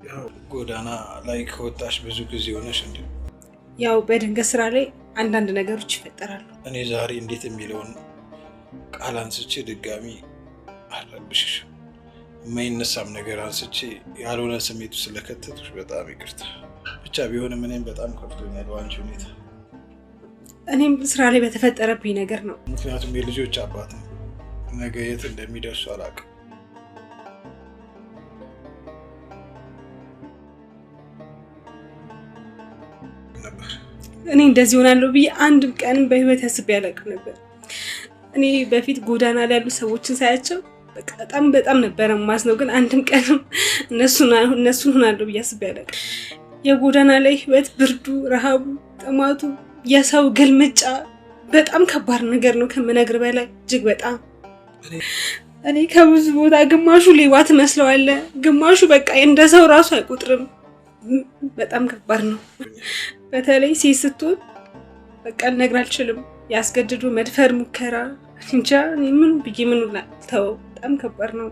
ያው ጎዳና ላይ ከወጣሽ ብዙ ጊዜ ሆነሽ እንዴ? ያው በድንገት ስራ ላይ አንዳንድ ነገሮች ይፈጠራሉ። እኔ ዛሬ እንዴት የሚለውን ቃል አንስቼ ድጋሚ አልረብሽሽ። የማይነሳም ነገር አንስቼ ያልሆነ ስሜቱ ስለከተቱሽ በጣም ይቅርታ። ብቻ ቢሆንም እኔም በጣም ከፍቶኛል በአንቺ ሁኔታ። እኔም ስራ ላይ በተፈጠረብኝ ነገር ነው። ምክንያቱም የልጆች አባት ነው። ነገ የት እንደሚደርሱ አላውቅም ነበር። እኔ እንደዚህ ሆናለሁ ብዬ አንድም ቀንም በህይወት አስቤ አላውቅም ነበር። እኔ በፊት ጎዳና ላይ ያሉ ሰዎችን ሳያቸው በጣም ነበር የማዝነው። ግን አንድም ቀንም እነሱን ሆናለሁ ብዬ አስቤ አላውቅም። የጎዳና ላይ ህይወት፣ ብርዱ፣ ረሃቡ፣ ጥማቱ፣ የሰው ግልምጫ በጣም ከባድ ነገር ነው ከምነግር በላይ እጅግ በጣም። እኔ ከብዙ ቦታ ግማሹ ሌባ ትመስለዋለህ፣ ግማሹ በቃ እንደ ሰው ራሱ አይቆጥርም። በጣም ከባድ ነው። በተለይ ሴት ስትሆን በቃ ልነግር አልችልም። ያስገድዱ መድፈር ሙከራ፣ እንጃ ምን ብዬ ምን ተው፣ በጣም ከባድ ነው።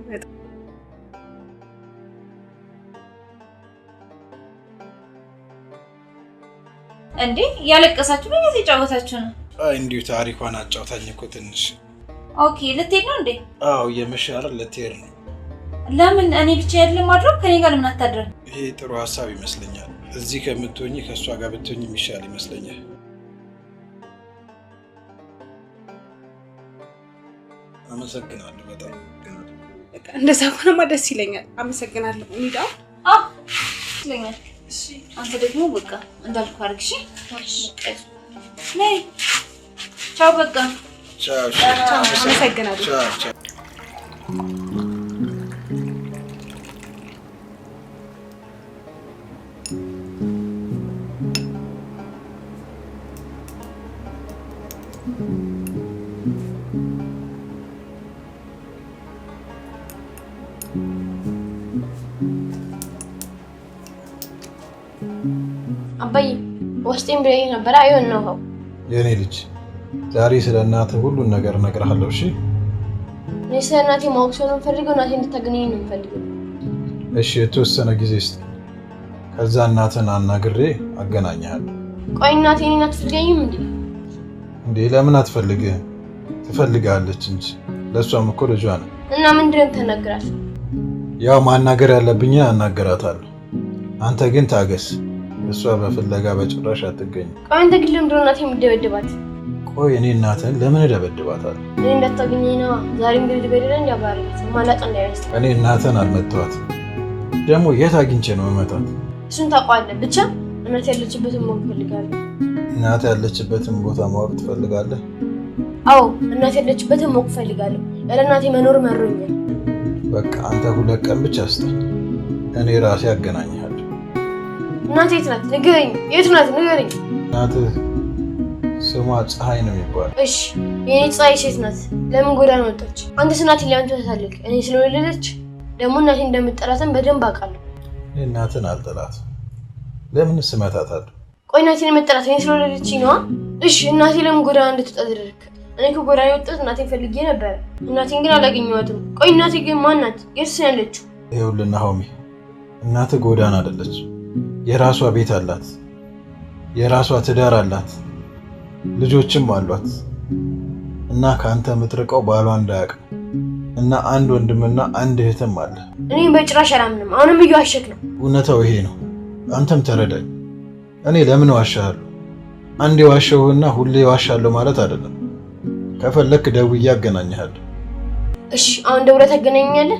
እንዴ ያለቀሳችሁ ነው የተጫወታችሁ ነው? አይ እንዲሁ ታሪኳን አጫውታኝ እኮ ትንሽ። ኦኬ ልትሄድ ነው እንዴ? አዎ የመሻር ልትሄድ ነው። ለምን እኔ ብቻ አይደለም ማድረግ ከኔ ጋር ለምን አታድርም? ይሄ ጥሩ ሀሳብ ይመስለኛል። እዚህ ከምትሆኚ ከሷ ጋር ብትሆኚ የሚሻል ይመስለኛል። አመሰግናለሁ በጣም። በቃ እንደዛ ከሆነማ ደስ ይለኛል። አመሰግናለሁ። እንሂዳ። ይለኛል። እሺ አንተ ደግሞ በቃ እንዳልኩ አድርግ። እሺ ነይ። ቻው በቃ ቻው። አመሰግናለሁ። ቻው። አባዬ ወስጤን ብለኝ ነበር። አይሆን ነው የኔ ልጅ ዛሬ ስለ እናትህ ሁሉን ነገር እነግርሃለሁ። እሺ እኔ ስለ እናቴ ማወቅ ነው የምፈልገው። እናቴ እንድታገኘኝ ነው የምፈልገው። እሺ የተወሰነ ጊዜ እስቲ ከዛ እናትህን አናግሬ አገናኝሃለሁ። ቆይ እናቴ እኔን አትፈልገኝም እንዴ? ለምን አትፈልግህም? ትፈልጋለች እንጂ ለእሷም እኮ ልጇ ነው። እና ምንድን ነው የምትነግራት? ያው ማናገር ያለብኝ አናገራታለሁ። አንተ ግን ታገስ። እሷ በፍለጋ በጭራሽ አትገኝም። ቆይ አንተ ግን ለምንድን ነው እናቴ የምትደበድባት? ቆይ እኔ እናትህን ለምን እደበድባታለሁ? እኔ እንዳታገኘኝ ነው። ዛሬም ግድ በደለ እንዲያባረበት ማላቅ እንዳይረስ። እኔ እናትህን አልመታኋትም። ደግሞ የት አግኝቼ ነው መመታት? እሱን ታውቀዋለህ። ብቻ እናቴ ያለችበትን ማወቅ እፈልጋለሁ። እናት ያለችበትን ቦታ ማወቅ ትፈልጋለህ? አዎ እናቴ ያለችበትን ማወቅ እፈልጋለሁ። ያለ እናቴ መኖር መሮኛል። በቃ አንተ 2 ቀን ብቻ ስጠኝ፣ እኔ ራሴ አገናኝሃለሁ። እናቴ የት ናት? ንገረኝ። የት ናት? ንገረኝ። እናትህ ስሟ ፀሐይ ነው የሚባለው። እሺ የኔ ፀሐይ ሴት ናት። ለምን ጎዳና ወጣች? አንተስ እናቴ ለምን ትመታለህ? እኔ ስለወለደች ደግሞ እናቴ እንደምትጠላትን በደንብ አውቃለሁ። እኔ እናትን አልጠላትም። ለምን ስመታታለሁ? ቆይ እናቴን የምትጠላት እኔ ስለወለደች ነዋ። እሺ እናቴ ለምን ጎዳና እንድትወጣ ተደረገ? እኔ ከጎዳና የወጣሁት እናቴን ፈልጌ ነበር። እናቴን ግን አላገኘኋትም። ቆይ እናቴ ግን ማን ናት? የት ነው ያለችው? ይኸውልህ ናሆሚ፣ እናትህ ጎዳና አይደለች። የራሷ ቤት አላት፣ የራሷ ትዳር አላት፣ ልጆችም አሏት። እና ከአንተ የምትርቀው ባሏ እንዳያውቅ እና አንድ ወንድምና አንድ እህትም አለ። እኔ በጭራሽ አላምንም። አሁንም እየዋሸክ ነው። እውነታው ይሄ ነው። አንተም ተረዳኝ። እኔ ለምን ዋሻለሁ? አንዴ ዋሸሁና ሁሌ ዋሻለሁ ማለት አይደለም። ከፈለክ ደውዬ አገናኝሃለሁ። እሺ አሁን ደውለህ ታገናኘኛለህ?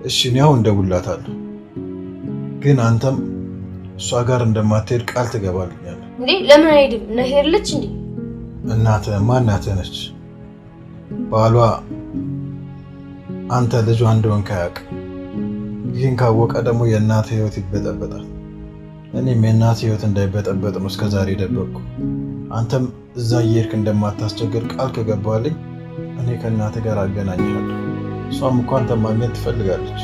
እሺ እኔ አሁን ደውላታለሁ። ግን አንተም እሷ ጋር እንደማትሄድ ቃል ትገባልኛለህ? እንዴ ለምን አይሄድም? እናቴ አይደለች እንዴ? እናትህማ እናትህ ነች። ባሏ አንተ ልጇ እንደሆንክ አያውቅም። ይህን ካወቀ ደግሞ የእናትህ ህይወት ይበጠበጣል። እኔም የእናትህ ህይወት እንዳይበጠበጥ ነው እስከዛሬ ደበቅኩ። አንተም እዛ እየሄድክ እንደማታስቸግር ቃል ከገባልኝ እኔ ከእናትህ ጋር አገናኝሃለሁ። እሷም እኮ አንተን ማግኘት ትፈልጋለች።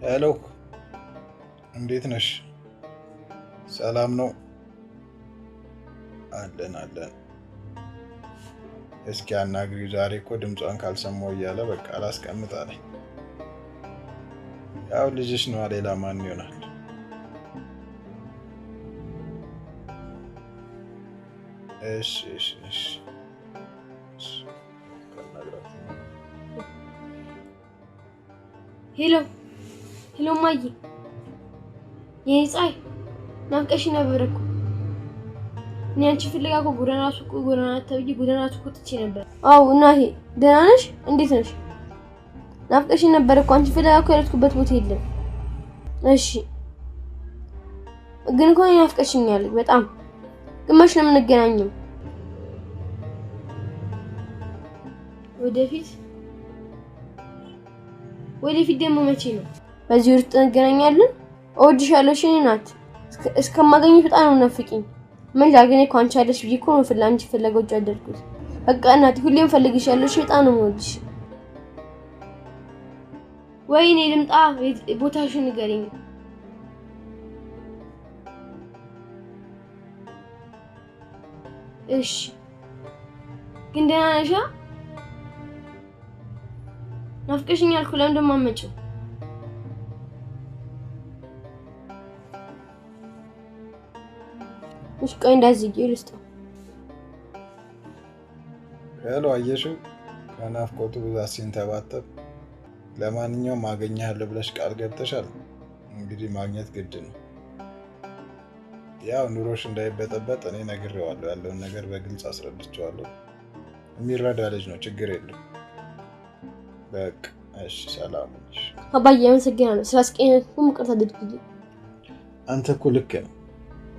ሄሎ፣ እንዴት ነሽ? ሰላም ነው? አለን። እስኪ አናግሪው። ዛሬ እኮ ድምጿን ካልሰማው እያለ በቃ አላስቀምጥ አለኝ። ያው ልጅሽ ነዋ፣ ሌላ ማን ይሆናል? እሺ ሄሎ ማይ፣ የኔ ፀሐይ ናፍቀሽ ነበር እኮ። እኔ አንቺ ፍለጋ እኮ ጎዳና ተብዬ ጎዳና ትቆጥቼ ነበር። አዎ እናቴ፣ ደህና ነሽ? እንዴት ነሽ? ናፍቀሽ ነበር እኮ። አንቺ ፍለጋ እኮ ያለትኩበት ቦታ የለም። እሺ ግን እኮ ናፍቀሽኛል በጣም። ግማሽ ነው የምንገናኘው ወደፊት ደግሞ መቼ ነው? በዚህ ወር እንገናኛለን። እወድሻለሁ እሺ ናት። እስከማገኝሽ በጣም ነው ናፍቂኝ። ምን ላገኘ ኳንቻ አለሽ ብዬ እኮ ነው ፍላንቺ ፈለገው ጃደርኩት። በቃ እናቴ ሁሌም ፈልግሻለሁ። በጣም ነው የምወድሽ። ወይኔ ልምጣ ቦታሽን ንገሪኝ። እሺ ግን ደህና ነሽ? ናፍቀሽኛል እኮ ለምን እንደማመጪው እሺ ቆይ እንዳዝጊ ልስጠው። ሄሎ አየሽው ከናፍቆቱ ብዛት ሲንተባተብ ለማንኛውም አገኛለሁ ብለሽ ቃል ገብተሻል። እንግዲህ ማግኘት ግድ ነው። ያው ኑሮሽ እንዳይበጠበጥ እኔ ነግሬዋለሁ። ያለውን ነገር በግልጽ አስረድቼዋለሁ። የሚረዳ ልጅ ነው፣ ችግር የለም። በቃ እሺ ሰላም ነሽ አባዬ? አመሰግናለሁ ስላስቀየምኩ ይቅርታ አድርግልኝ። አንተ እኮ ልክ ነው።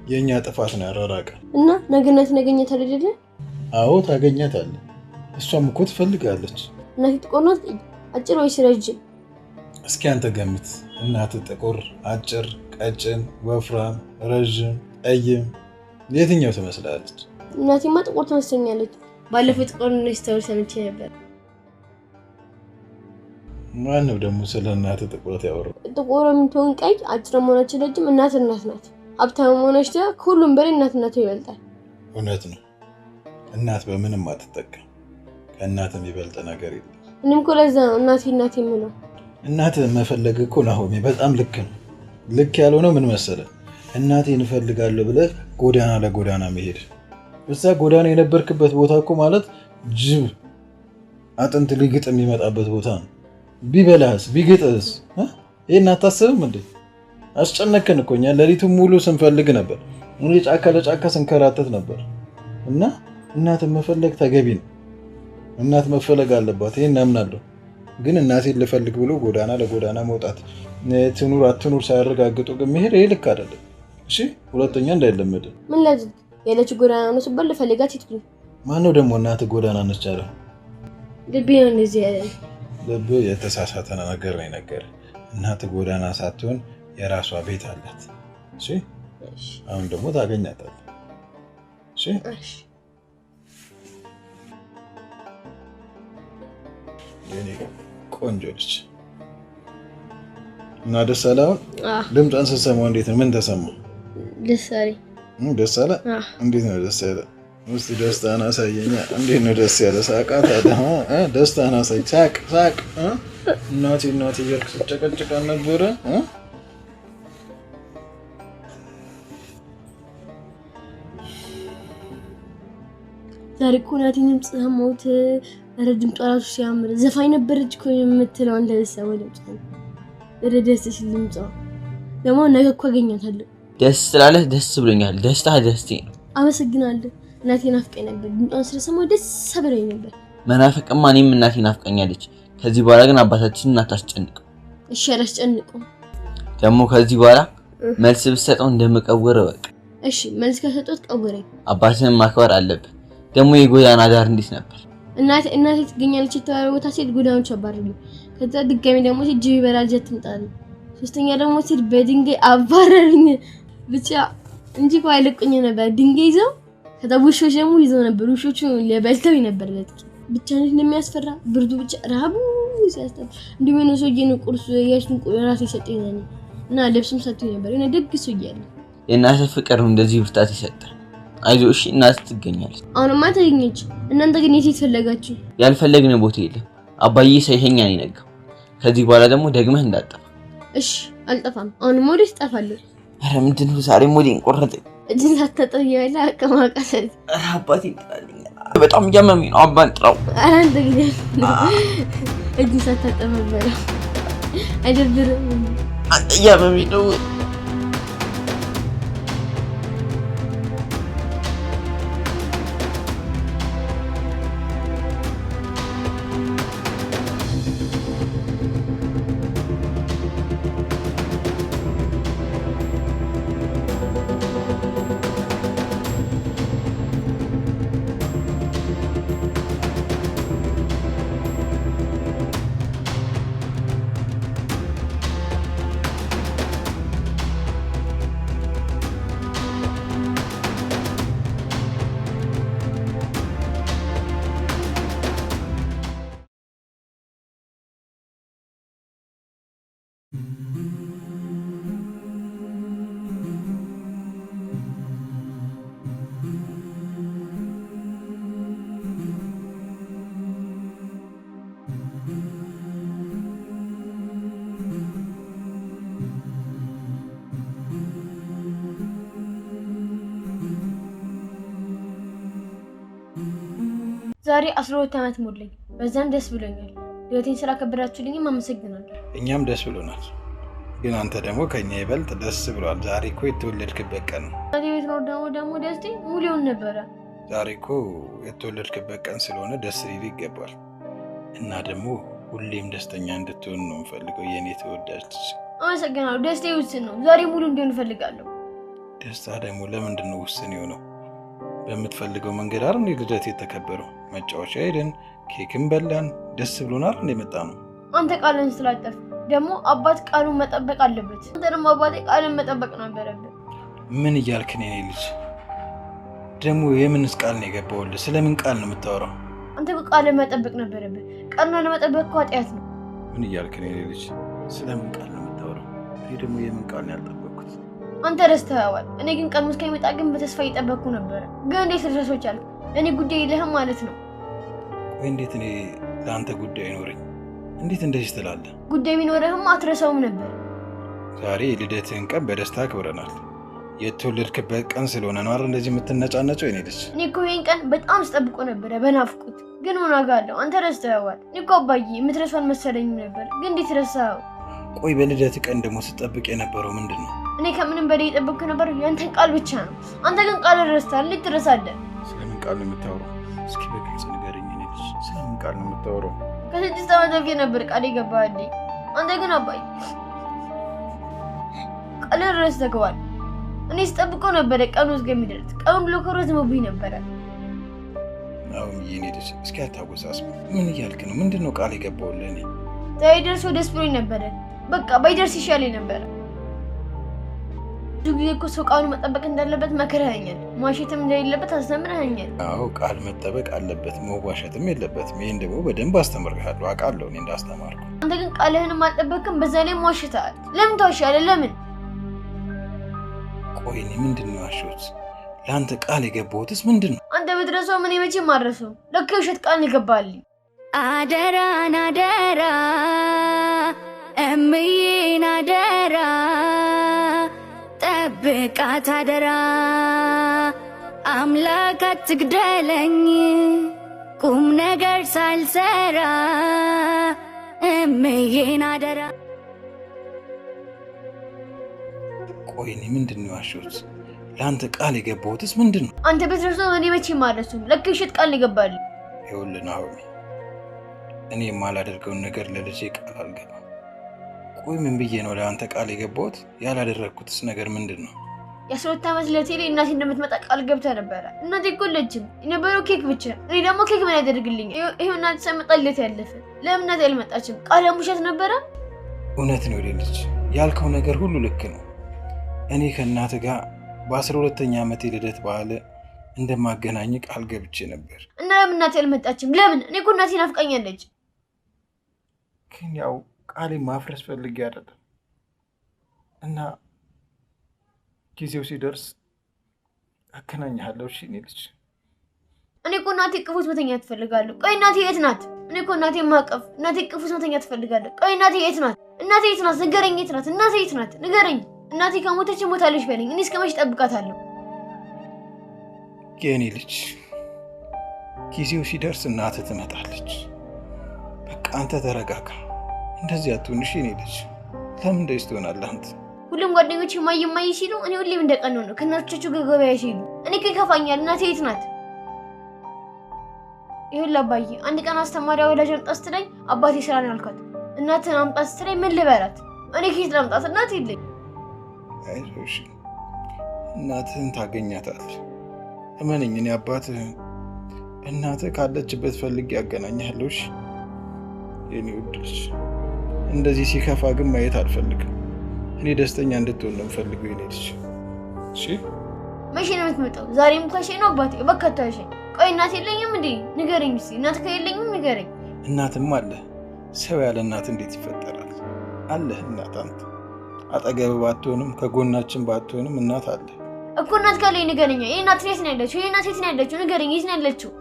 የኛ ጥፋት ነው ያራራቀ እና ነገነት ነገኘት አይደለ? አዎ ታገኛታለህ። እሷም እኮ ትፈልጋለች። እናቴ ጥቁር ናት አጭር ወይስ ረጅም? እስኪ አንተ ገምት። እናት ጥቁር፣ አጭር፣ ቀጭን፣ ወፍራም፣ ረጅም፣ ጠይም የትኛው ትመስላለች? እናቴማ ጥቁር ትመስለኛለች። ባለፈው ጥቁር ነች ተብሎ ሰምቼ ነበር። ማነው ደግሞ ስለ እናት ጥቁረት ያወራው? ጥቁርም ትሆን ቀይ፣ አጭርም ሆነች ረጅም እናት ናት። ሀብታም ሆነች ከሁሉም በላይ እናት ይበልጣል። እውነት ነው። እናት በምንም አትጠቀም። ከእናት የሚበልጥ ነገር የለም። እኔም እኮ ለዛ ነው እናቴ የምለው። እናት መፈለግ እኮ ናሆሜ በጣም ልክ ነው። ልክ ያልሆነው ምን መሰለህ? እናቴን እፈልጋለሁ ብለህ ጎዳና ለጎዳና መሄድ። እዛ ጎዳና የነበርክበት ቦታ እኮ ማለት ጅብ አጥንት ሊግጥ የሚመጣበት ቦታ ነው። ቢበላህስ ቢግጥህስ? ይሄን አታስብም እንዴ? አስጨነከን እኮ እኛ ሌሊቱን ሙሉ ስንፈልግ ነበር። እኔ ጫካ ለጫካ ስንከራተት ነበር። እና እናትን መፈለግ ተገቢ ነው። እናት መፈለግ አለባት፣ ይሄን አምናለሁ። ግን እናቴን ልፈልግ ብሎ ጎዳና ለጎዳና መውጣት ትኑር አትኑር ሳያረጋግጡ ግን መሄድ ይሄ ልክ አይደለም። እሺ ሁለተኛ እንዳይለመድ። ምን ላድርግ? ያለች ጎዳና ነው ስባል ልፈልጋት ይጥኩኝ። ማነው ደግሞ እናት ጎዳና ነች አለ? ልቤ ነው እንደዚህ ያለ። ልብ የተሳሳተ ነገር ነው ነገር። እናት ጎዳና ሳትሆን የራሷ ቤት አላት። እሺ አሁን ደግሞ ታገኛታለህ። እሺ የኔ ቆንጆ ልጅ እና ደስ አለ። አሁን ድምጿን ስትሰማው እንዴት ነው? ምን ተሰማ? ደስ አለኝ። ደስ አለ? እንዴት ነው ደስ ያለ? እስቲ ደስታን አሳየኛ። እንዴት ነው ደስ ያለ? ሳቃት አለ። ደስታን አሳይ። ሳቅ እናቴ እያልክ ስትጨቀጭቅ ነበረ። ዛሬ እኮ እናቴን ሰማሁት። ረጅም ጧራቱ ሲያምር ዘፋኝ ነበረች እኮ የምትለው አንተ ለሰው ድምጽ ደስ ሲል ድምጽ ደግሞ ነገ እኮ አገኛታለሁ። ደስ ስላለህ ደስ ብሎኛል። ደስታ ደስቴ ነው። አመሰግናለሁ። እናቴን አፍቀኝ ነበር። ድምጿን ስለሰማሁ ደስ ብሎኝ ነበር። መናፈቅማ እኔም እናቴን አፍቀኛለች። ከዚህ በኋላ ግን አባታችንን አታስጨንቀው። እሺ አላስጨንቀውም። ደግሞ ከዚህ በኋላ መልስ ብትሰጠው እንደምቀወር እወቅ። እሺ መልስ ከሰጠሁት ቀወረኝ። አባትህን ማክበር አለብህ። ደግሞ የጎዳና ዳር እንዴት ነበር? እናቴ ትገኛለች የተባለው ቦታ ሴት ጎዳናዎች አባረሩ። ከዛ ድጋሚ ደግሞ ሴት ጅብ ይበላል ጀት ትምጣለች። ሶስተኛ ደግሞ ሴት በድንጋይ አባረሩኝ። ብቻ እንጂ እኮ አይለቁኝ ነበር። ድንጋይ ይዘው ከዛ ውሾች ደግሞ ይዘው ነበር። ውሾቹ ለበልተው ነበር። ብቻ ነው እንደሚያስፈራ ብርዱ ብቻ ረሃቡ ሲያስጠላ እንዲሁ ነው። ሰውዬ ነው ቁርስ ያሽን ራሱ ይሰጠኝ ነኝ እና ልብስም ሰጥቶኝ ነበር። እኔ ደግ ሰውዬ አለ። የእናትህ ፍቅር ነው እንደዚህ ብርታት ይሰጣል። አይዞህ እሺ፣ እናትህ ትገኛለች። አሁንማ ተገኘች። እናንተ ግን የት ፈለጋችሁ? ያልፈለግን ቦታ የለም። አባዬ ሳይሸኛ ነው የነገው። ከዚህ በኋላ ደግሞ ደግመህ እንዳጠፋ። እሺ አልጠፋም። አሁንማ ወዴት እጠፋለሁ? ኧረ ምንድን ነው ዛሬ ሞዴን ቆረጠኝ። እጅን ሳታጠብ እያለ አቀማቀሰት። ኧረ አባቴ ጥራልኝ፣ በጣም እያመመኝ ነው። አባን ጥራው። ኧረ አንተ ግን እጅን ሳታጠብ ነበር አይደብርም? አንተ እያመመኝ ነው። ዛሬ 12 ዓመት ሞላኝ። በዛም ደስ ብሎኛል። ልደቴን ስላከበራችሁልኝም አመሰግናለሁ። እኛም ደስ ብሎናል። ግን አንተ ደግሞ ከኛ ይበልጥ ደስ ብሏል። ዛሬ እኮ የተወለድክበት ቀን ነው። ቤት ነው ደግሞ ደስቴ ሙሉውን ነበረ። ዛሬ እኮ የተወለድክበት ቀን ስለሆነ ደስ ሊል ይገባል። እና ደግሞ ሁሌም ደስተኛ እንድትሆን ነው የምፈልገው የኔ ተወዳጅ ልጅ። አመሰግናለሁ። ደስቴ ውስን ነው። ዛሬ ሙሉ እንዲሆን እፈልጋለሁ። ደስታ ደግሞ ለምንድን ነው ውስን የሆነው? በምትፈልገው መንገድ አይደል ልደት የተከበረው? መጫወቻ ሄደን ኬክም በላን፣ ደስ ብሎናል እንደመጣ ነው። አንተ ቃልን ስላጠፍ ደግሞ አባት ቃሉን መጠበቅ አለበት። አንተ ደግሞ አባቴ ቃልን መጠበቅ ነበረበት። ምን እያልክ ነው የኔ ልጅ? ደግሞ የምንስ ቃል ነው የገባውልህ? ስለምን ቃል ነው የምታወራው? አንተ ቃልን መጠበቅ ነበረበት። ቃልን ለመጠበቅ እኮ ኃጢአት ነው። ምን እያልክ ነው የኔ ልጅ? ስለምን ቃል ነው የምታወራው? እኔ ደግሞ የምን ቃል ነው ያልጠበቅኩት? አንተ ረስተኸዋል። እኔ ግን ቀኑ እስከሚመጣ ግን በተስፋ እየጠበቅኩ ነበረ። ግን እንዴት ልትረሳው ቻልክ? እኔ ጉዳይ የለህም ማለት ነው? ወይ እንዴት እኔ ለአንተ ጉዳይ አይኖረኝ? እንዴት እንደዚህ ትላለህ? ጉዳይ ቢኖርህም አትረሳውም ነበር። ዛሬ የልደትህን ቀን በደስታ አክብረናል። የተወለድክበት ቀን ስለሆነ ነው አይደል እንደዚህ የምትነጫነጨው የኔ ልጅ? እኔ እኮ ይሄን ቀን በጣም ስጠብቆ ነበረ በናፍቁት። ግን ምን ዋጋ አለው? አንተ ረስተኸዋል። እኔ እኮ አባዬ የምትረሳው አልመሰለኝም ነበር። ግን እንዴት ረሳኸው? ቆይ በልደት ቀን ደግሞ ስትጠብቅ የነበረው ምንድን ነው? እኔ ከምንም በላይ የጠበቅኩ ነበር ያንተን ቃል ብቻ ነው። አንተ ግን ቃል ረስተሃል። እንዴት ትረሳለህ? ስለምን ቃል ነው የምታወራው? እስኪ በግልጽ ንገረኝ የኔ ልጅ። ስለምን ቃል ነው የምታወራው? ከ6 ዓመት በፊት ነበር ቃል የገባህልኝ። አንተ ግን አባዬ ቃልን ረስተኸዋል። እኔ ስጠብቀው ነበረ ቀኑ እስከሚደርስ። ቀኑን ብሎ ረዝሞብኝ ነበረ። አሁን የኔ ልጅ እስኪ አታወሳስብ። ምን እያልክ ነው? ምንድን ነው ቃል የገባውልህ? እኔ ዛሬ ደርሶ ደስ ብሎኝ ነበረ። በቃ ባይደርስ ይሻለኝ ነበረ። ብዙ ጊዜ እኮ ሰው ቃሉ መጠበቅ እንዳለበት መክረኸኛል። ማሸትም እንደሌለበት አስተምረኸኛል። አዎ ቃል መጠበቅ አለበት፣ መዋሸትም የለበትም። ይህን ደግሞ በደንብ አስተምሬሃለሁ፣ አውቃለሁ እኔ እንዳስተማርኩ። አንተ ግን ቃልህንም አልጠበቅም፣ በዛ ላይ ዋሽተሃል። ለምን ትዋሻለህ? ለምን? ቆይ እኔ ምንድን ነው ያሸሁት? ለአንተ ቃል የገባሁትስ ምንድን ነው? አንተ ብትረሳው ምን መቼም አልረሳውም። ለካ የውሸት ቃል ነው የገባህልኝ። አደራን አደራ እምዬን አደራ ጠብቃት አደራ አምላክ አትግደለኝ ቁም ነገር ሳልሰራ እምዬን አደራ። ቆይ እኔ ምንድን ነው ያሸሁት? ለአንተ ቃል የገባሁትስ ምንድን ነው? አንተ ብትረሳው እኔ መቼም አልረሳውም። ለካ የውሸት ቃል ነው የገባህልኝ። ይኸውልህ ናሆሜ፣ እኔ የማላደርገውን ነገር ለልጄ ቃል አልገባም። ቆይ ምን ብዬ ነው ለአንተ ቃል የገባሁት? ያላደረግኩትስ ነገር ምንድን ነው? የ12 ዓመት ልደቴ ላይ እናቴ እንደምትመጣ ቃል ገብተህ ነበረ። እናቴ እኮ የለችም፣ የነበረው ኬክ ብቻ። እኔ ደግሞ ኬክ ምን ያደርግልኝ? ይሄው እናቴ ሳይመጣ ልደቴ ያለፈ። ለምን እናቴ አልመጣችም? ቃልም ውሸት ነበረ። እውነት ነው ልጅ፣ ያልከው ነገር ሁሉ ልክ ነው። እኔ ከእናትህ ጋር በ12ኛ ዓመት የልደት በዓል እንደማገናኝ ቃል ገብቼ ነበር። እና ለምን እናቴ አልመጣችም? ለምን? እኔ እኮ እናቴ ናፍቃኛለች። ግን ያው ቃሌ ማፍረስ ፈልጌ አይደለም እና ጊዜው ሲደርስ አገናኝሃለሁ። እሺ እኔ ልጅ፣ እኔ እኮ እናቴ ቅፉት መተኛት ትፈልጋለሁ። ቆይ እናቴ የት ናት? እኔ እኮ እናቴ ማቀፍ እናቴ ቅፉት መተኛት ትፈልጋለሁ። ቆይ እናቴ የት ናት? እናቴ የት ናት? ንገረኝ፣ የት ናት? እናቴ የት ናት? ንገረኝ። እናቴ ከሞተች ሞታለች በለኝ። እኔ እስከ መቼ እጠብቃታለሁ? የኔ ልጅ፣ ጊዜው ሲደርስ እናትህ ትመጣለች። በቃ አንተ ተረጋጋ። እንደዚህ አትሁን እሺ? እኔ ልጅ፣ ለምን እንደዚህ ትሆናለህ አንተ? ሁሉም ጓደኞች ማይ ሲሉ እኔ ሁሌም እንደቀነው ነው። ከእናቶቻቸው ጋር ገበያ ሲሉ እኔ እኮ ይከፋኛል። እናቴ የት ናት? ይኸውልህ አባዬ፣ አንድ ቀን አስተማሪዋ ወላጅ አምጣ ስትለኝ አባቴ ስራ ነው ያልኳት። እናትህን አምጣ ስትለኝ ምን ልበላት? እኔ ከየት ላምጣት? እናት የለኝ። አይዞሽ፣ እናትህን ታገኛታለህ። እመነኝ፣ እኔ አባትህ እናትህ ካለችበት ፈልጌ ያገናኝሃለሁ። እሺ የኔ ውድ ልጅ፣ እንደዚህ ሲከፋ ግን ማየት አልፈልግም። እኔ ደስተኛ እንድትሆን ነው የምፈልገው የኔ ልጅ። እሺ መቼ ነው የምትመጣው? ዛሬም ካሸኝ ነው አባቴ። በቃ ታሸኝ። ቆይ እናት የለኝም እንዴ? ንገረኝ እስኪ። እናት ከሌለኝም ንገረኝ። እናትም አለ። ሰው ያለ እናት እንዴት ይፈጠራል? አለህ እናት። አንተ አጠገብ ባትሆንም ከጎናችን ባትሆንም እናት አለ እኮ። እናት ካለኝ ንገረኝ። ይሄ እናት የት ነው ያለችው? ይሄ እናት የት ነው ያለችው? ንገረኝ። የት ነው ያለችው?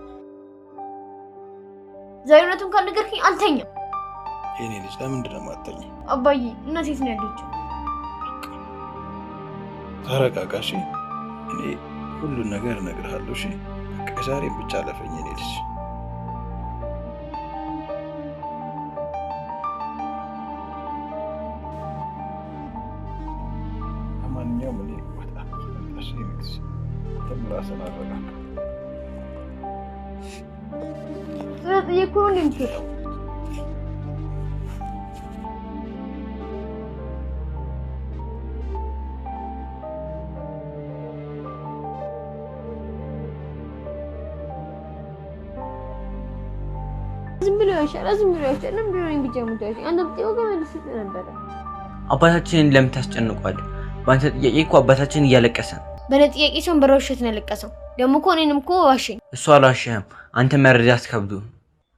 ዛሬ እውነቱን ካልነገርከኝ አልተኛም። የኔ ልጅ፣ ለምንድን ነው የማትተኛው? አባዬ እናት የት ነው ያለችው? ተረጋጋ እሺ። እኔ ሁሉን ነገር እነግርሃለሁ እሺ። በቃ ዛሬም ብቻ ለፈኝ የኔ ልጅ። አንተም ራስን አረጋጋ። ስለጠየቅኩ ነው እንደምትወጣው። ዝም ብሎ ያሻል ለምን ቢሆን ብቻ ሙታሽ አንተ ብትይው ከመልስ ነበር። አባታችንን ለምን ታስጨንቋል? በአንተ ጥያቄ እኮ አባታችን እያለቀሰ ነው። በእኔ ጥያቄ ሰው በረውሸት ነው ያለቀሰው። ደግሞ እኮ እኔንም እኮ ዋሸኝ። እሱ አልዋሸህም። አንተ መረዳት ከብዶ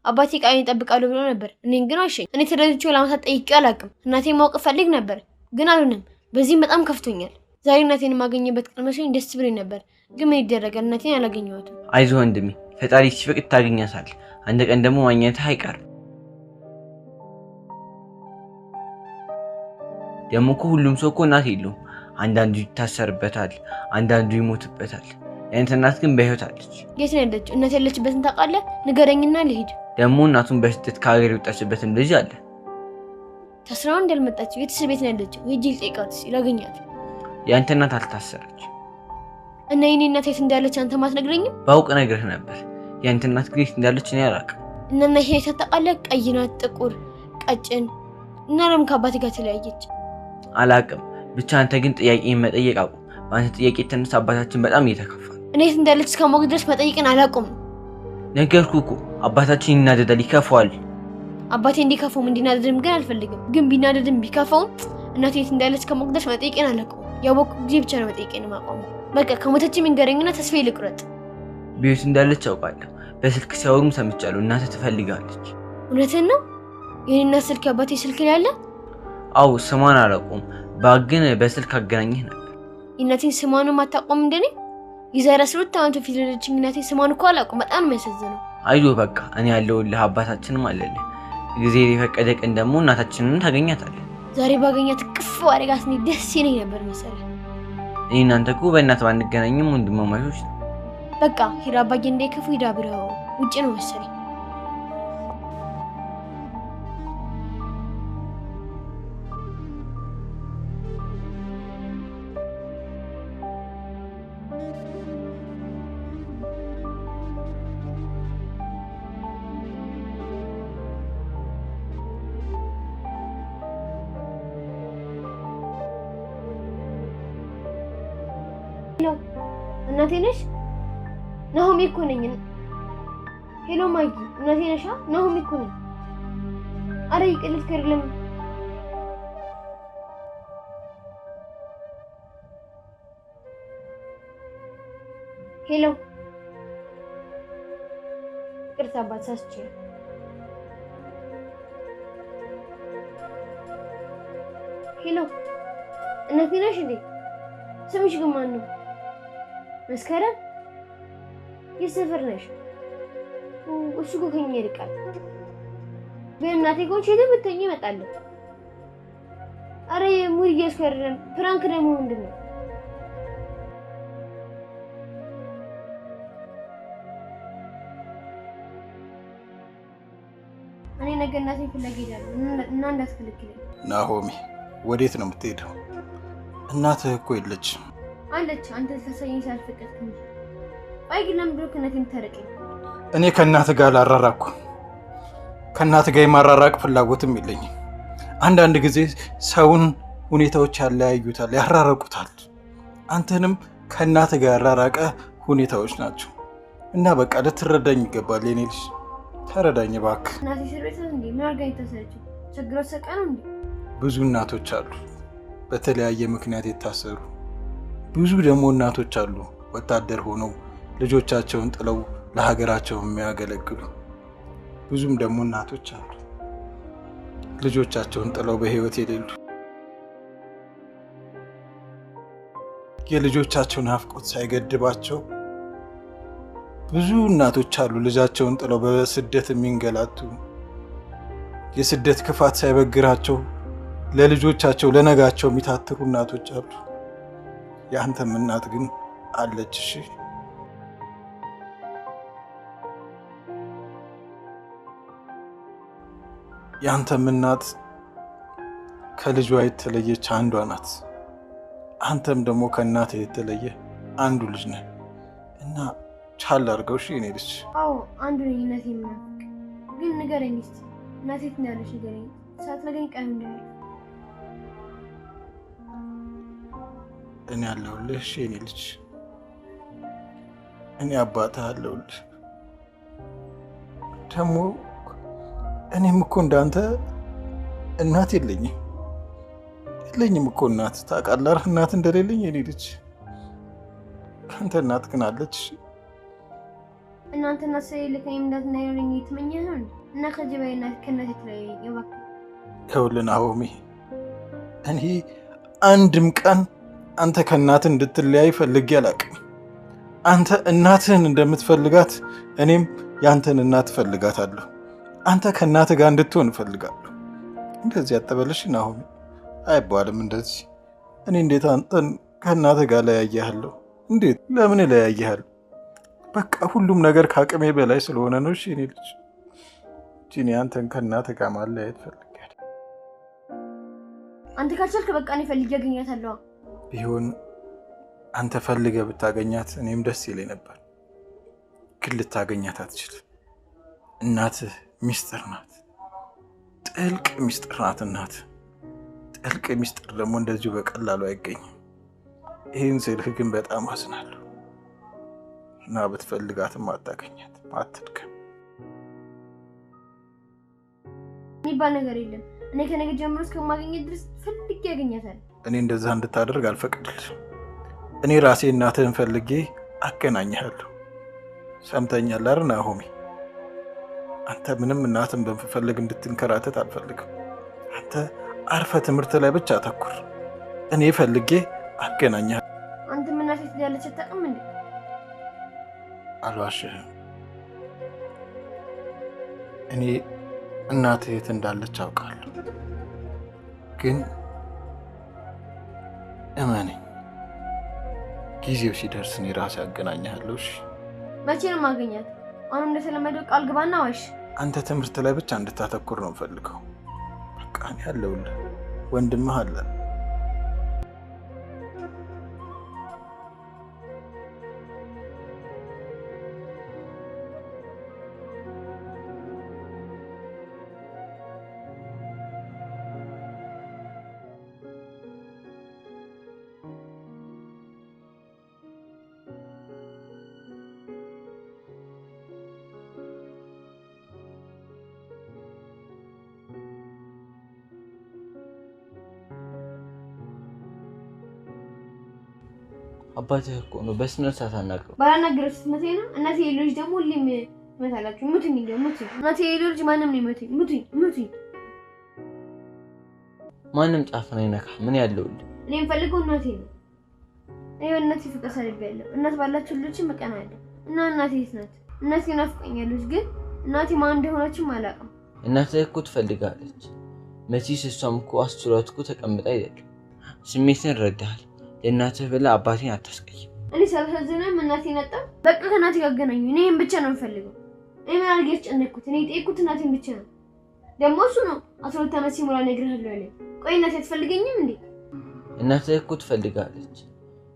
አባቴ ቃሌን ይጠብቃሉ ብሎ ነበር። እኔን ግን ዋሸኝ። እኔ ተረድቼው ለማሳት ጠይቄው አላውቅም። እናቴን ማወቅ ፈልግ ነበር ግን አልሆነም። በዚህም በጣም ከፍቶኛል። ዛሬ እናቴን የማገኘበት ቀን መስሎኝ ደስ ብሎኝ ነበር። ግን ምን ይደረጋል እናቴን አላገኘኋትም። አይዞህ ወንድሜ፣ ፈጣሪ ሲፈቅድ ታገኛታለህ። አንድ ቀን ደግሞ ማግኘትህ አይቀርም። ደግሞ እኮ ሁሉም ሰው እኮ እናት የለውም። አንዳንዱ ይታሰርበታል፣ አንዳንዱ ይሞትበታል። ያንተ እናት ግን በህይወት አለች። የት ነው ያለችው? እናት ያለችበትን ታውቃለህ? ንገረኝና ልሂድ። ደግሞ እናቱን በስደት ከሀገር የወጣችበትም ልጅ አለ። ታስራው እንዳልመጣች ቤተሰብ ቤት ነው ያለችው። ሂጂ ልጠይቃት ላገኛት። ያንተ እናት አልታሰረች እና የኔ እናት የት እንዳለች አንተ ማትነግረኝም? ባውቅ ነግርህ ነበር። ያንተ እናት ግን የት እንዳለች እኔ አላውቅም። እና ይሄ ታውቃለህ? ቀይ ናት፣ ጥቁር፣ ቀጭን እና ለምን ከአባቴ ጋር ተለያየች? አላውቅም። ብቻ አንተ ግን ጥያቄን መጠየቅ አቁም። በአንተ ጥያቄ የተነሳ አባታችን በጣም እየተከፋ ነው። እኔ የት እንዳለች እስከማወቅ ድረስ መጠየቅን አላውቅም። ነገርኩህ እኮ አባታችን ይናደዳል፣ ይከፋዋል። አባቴ እንዲከፋውም እንዲናደድም ግን አልፈልግም። ግን ቢናደድም ቢከፋውም እናቴ የት እንዳለች እስከማወቅ ድረስ መጠየቅን አላውቅም። ያወቅኩ ጊዜ ብቻ ነው መጠየቅን ማቆም። በቃ ከሞተችም ይንገረኝና ተስፋዬ ልቁረጥ። ቤት እንዳለች አውቃለሁ። በስልክ ሲያወሩም ሰምቻለሁ። እናትህ ትፈልጋለች። እውነትህን ነው? የኔ እናት ስልክ አባቴ ስልክ ላይ አለ? አው ስሟን አላውቀውም። ባግን በስልክ አገናኘህ ነበር። እናቴን ስሟንም አታውቀውም እንደኔ? የዛሬ 12 ዓመት በፊት ለደችኝ እናቴን ስሟን እኮ አላውቅም። በጣም ነው የሚያሳዝነው። አይዞህ በቃ እኔ ያለሁልህ፣ አባታችንም አለልህ። ጊዜ የፈቀደ ቀን ደግሞ እናታችንን ታገኛታለህ። ዛሬ ባገኛት ቅፍ አደረጋት ነው ደስ ይለኝ ነበር መሰለህ። እኔ እናንተ እኮ በእናት ባንገናኝም ወንድማማቾች ነው። በቃ ሂድ አባዬ እንዳይከፉ ሂድ አብረው። ውጪ ነው መሰለኝ። እናቴ ነሽ? ናሆም እኮ ነኝ። ሄሎ ማጊ፣ እናቴ ነሽ? ናሆም እኮ ነኝ። አረ ይቅልት ከርለም ሄሎ ቅርታ አባት ሳስቼ ሄሎ እናቴ ነሽ እንዴ? ስምሽ ግን ማን ነው? መስከረም የሰፈር ነሽ? እሱ እኮ ከኛ ይርቃል። በእናቴ ኮንሽ ብትኝ እመጣለሁ። አረ ሙድ እያስከረም ፍራንክ ደግሞ ምንድን ነው? እኔ ነገ እናቴን ፍለጋ እሄዳለሁ እና እንዳትከለክለኝ። ናሆሚ ወዴት ነው የምትሄደው? እናትህ እኮ የለችም። አለች። አንተ ተሰየኝ ሳልፈቀድክ እንጂ። አይ ግን ለምን ብሎክ እናቴን ታረቀኝ? እኔ ከእናትህ ጋር ላራራኩ ከእናትህ ጋር የማራራቅ ፍላጎትም የለኝም። አንዳንድ ጊዜ ሰውን ሁኔታዎች ያለያዩታል፣ ያራረቁታል። አንተንም ከእናትህ ጋር ያራራቀ ሁኔታዎች ናቸው እና በቃ ልትረዳኝ ይገባል። የኔ ልጅ ተረዳኝ እባክህ። እናቴ እስር ቤት እንዴ? ምን አድርጋ የታሰረችው? ችግሯ ሰቃ ነው እንዴ? ብዙ እናቶች አሉ በተለያየ ምክንያት የታሰሩ። ብዙ ደግሞ እናቶች አሉ ወታደር ሆነው ልጆቻቸውን ጥለው ለሀገራቸው የሚያገለግሉ። ብዙም ደግሞ እናቶች አሉ ልጆቻቸውን ጥለው በህይወት የሌሉ። የልጆቻቸውን ናፍቆት ሳይገድባቸው ብዙ እናቶች አሉ ልጃቸውን ጥለው በስደት የሚንገላቱ። የስደት ክፋት ሳይበግራቸው ለልጆቻቸው ለነጋቸው የሚታትሩ እናቶች አሉ። ያንተም እናት ግን አለች። እሺ ያንተም እናት ከልጇ የተለየች አንዷ ናት። አንተም ደግሞ ከእናትህ የተለየ አንዱ ልጅ ነህ። እና ቻል አድርገው እሺ የኔ ልጅ። አዎ አንዱ ነኝ እናቴ የምናፍቅ ግን ንገረኝ እስኪ እናቴ የት እንዳለች ንገረኝ። ሳትነግረኝ ቀን እንዳለ እኔ አለሁልህ እሺ የኔ ልጅ። እኔ አባትህ አለሁልህ። ደግሞ እኔም እኮ እንዳንተ እናት የለኝም እኮ እናት። ታውቃለህ እናት እንደሌለኝ የኔ ልጅ። አንተ እናት ግን አለች። እናንተ እናት ስለሌለኝ ከእኔም እናት እንዳይኖረኝ እየተመኘህ ነው እና ከዚህ በላይ እናት ከእናቴ ትለየኝ እባክህ። ይኸውልህ ናሆሜ እኔ አንድም ቀን አንተ ከእናትህ እንድትለያይ ፈልጌ አላውቅም። አንተ እናትህን እንደምትፈልጋት እኔም ያንተን እናት እፈልጋታለሁ። አንተ ከእናትህ ጋር እንድትሆን እፈልጋለሁ። እንደዚህ አትበልሽ ናሆሜ፣ አይባልም እንደዚህ። እኔ እንዴት አንተን ከእናትህ ጋር ለያየሃለሁ? እንዴት ለምን ለያየሃለሁ? በቃ ሁሉም ነገር ከአቅሜ በላይ ስለሆነ ነው። እሺ እኔ ልጅ እኔ አንተን ከእናትህ ጋር ማለያየት ፈልጋለሁ። አንተ ካልቻልክ በቃ እኔ ፈልጌ አገኛታለሁ። ቢሆን አንተ ፈልገህ ብታገኛት እኔም ደስ ይለኝ ነበር፣ ግን ልታገኛት አትችልም። እናትህ ሚስጥር ናት፣ ጥልቅ ሚስጥር ናት እናት። ጥልቅ ሚስጥር ደግሞ እንደዚሁ በቀላሉ አይገኝም። ይህን ስልህ ግን በጣም አዝናለሁ እና ብትፈልጋትም አታገኛት፣ አትድከም። የሚባል ነገር የለም። እኔ ከነገ ጀምሮ እስከማገኘት ድረስ ፈልጌ ያገኛታለሁ። እኔ እንደዛ እንድታደርግ አልፈቅድልህም። እኔ ራሴ እናትህን ፈልጌ አገናኝሃለሁ። ሰምተኛል አይደል ናሆሜ? አንተ ምንም እናትን በመፈለግ እንድትንከራተት አልፈልግም። አንተ አርፈ ትምህርት ላይ ብቻ አተኩር። እኔ ፈልጌ አገናኝሃለሁ። አንተም እናቴ ያለች አታውቅም እንዴ? አልዋሽህም። እኔ እናትህ የት እንዳለች አውቃለሁ፣ ግን እመነኝ ጊዜው ሲደርስ እኔ ራሴ አገናኝሃለሁ። እሺ? መቼ ነው ማገኛት? አሁን እንደተለመደው ቃል ግባና ዋሽ። አንተ ትምህርት ላይ ብቻ እንድታተኩር ነው የምፈልገው። በቃ እኔ አለሁልህ፣ ወንድምህ አለ። አባትህ እኮ ነው በስነ ስርዓት አናግረው። ባላናግረው ስትመታኝ ነው። እናቴ የሌለው ልጅ ደግሞ ሁሌም ትመታላችሁ። ሙቱኝ እንደ ሙቱኝ። እናቴ የሌለው ልጅ ማንም ነው ይመቱኝ። ሙቱኝ። ማንም ጫፍን አይነካ። ምን ያለውል? እኔ የምፈልገው እናቴ ነው። እኔ በእናቴ ፍቅር ሰልቤያለሁ። እናት ባላችሁ ልጆች መቀናለሁ እና እናቴ የት ናት? እናቴ ናፍቀኛለች፣ ግን እናቴ ማን እንደሆነችም አላውቅም። እናትህ እኮ ትፈልጋለች። መቼስ እሷም እኮ አስችሏት እኮ ተቀምጣ አይደለም። ስሜትን ረዳሃል። ለእናትህ ብለህ አባቴን አታስቀይም። እኔ ሳላሳዝንም እናቴን አጣ። በቃ ከእናቴ ጋር አገናኙ። እኔ ይሄን ብቻ ነው የምፈልገው። እኔ ምን አድርጌ ያስጨነቅኩት? እኔ የጠየኩት እናቴን ብቻ ነው። ደግሞ እሱ ነው 12 ዓመት ሲሞላ እነግርሃለሁ ያለኝ። ቆይ እናቴ አትፈልገኝም እንዴ? እናትህ እኮ ትፈልጋለች።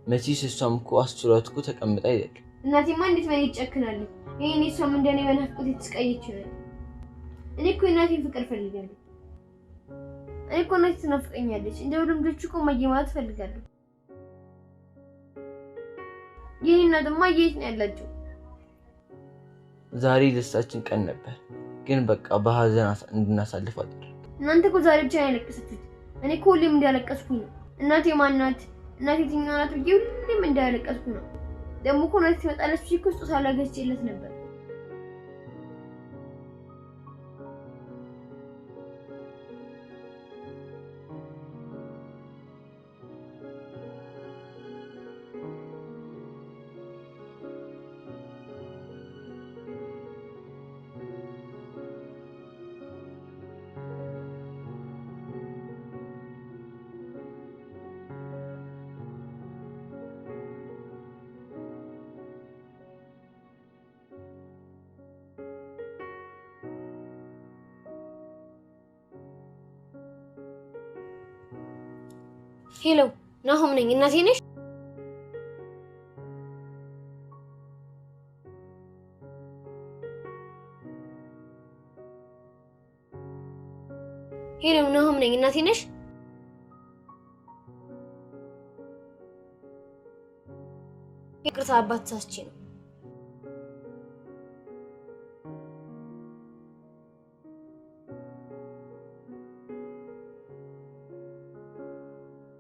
መቼስ እሷም እኮ አስችሏት እኮ ተቀምጣ አይደለም። እናቴማ እንዴት በኔ ትጨክናለች? ይሄኔ እሷም እንደኔ በናፍቆት ትስቀይ ይችላል። እኔ እኮ እናቴን ፍቅር ፈልጋለሁ። እኔ እኮ እናቴ ትናፍቀኛለች። እንደ ሁሉም ልጆች እኮ ማየማት ፈልጋለሁ። የኔ እናትማ የት ነው ያላችሁ? ዛሬ ደስታችን ቀን ነበር፣ ግን በቃ በሐዘን እንድናሳልፍ አደረግ። እናንተ እኮ ዛሬ ብቻ ነው ያለቀሳችሁት። እኔ እኮ ሁሌም እንዳለቀስኩኝ ነው። እናቴ ማን ናት? እናቴ የትኛዋ ናት ብዬ ሁሌም እንዳለቀስኩ ነው። ደግሞ እኮ እናቴ ትመጣለች ብዬ እኮ ስጦታ ላገዝቼለት ነበር። ሄሎ ናሆም ነኝ። እናቴ ነሽ? ሄሎ ናሆም ነኝ። እናቴ ነሽ? ይቅርታ አባት ሳስቼ ነው።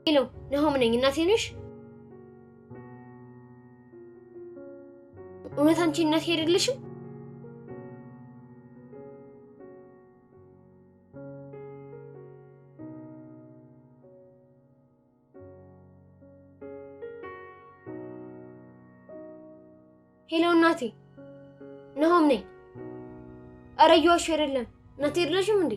ሄሎ ናሆም ነኝ። እናቴ ነሽ? እውነት አንቺ እናቴ አይደለሽም? ሄሎ እናቴ ናሆም ነኝ። ኧረ እየዋሸሁ አይደለም። እናቴ አይደለሽም እንዴ?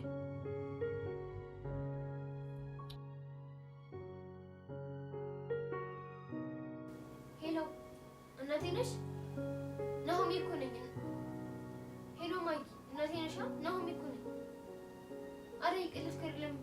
ሄሎ እናቴ ነሽ? ናሆም እኮ ነኝ። ሄሎ ማይ እናቴ ነሽ? ናሆም እኮ ነኝ። ኧረ እየቀለድኩ አይደለም።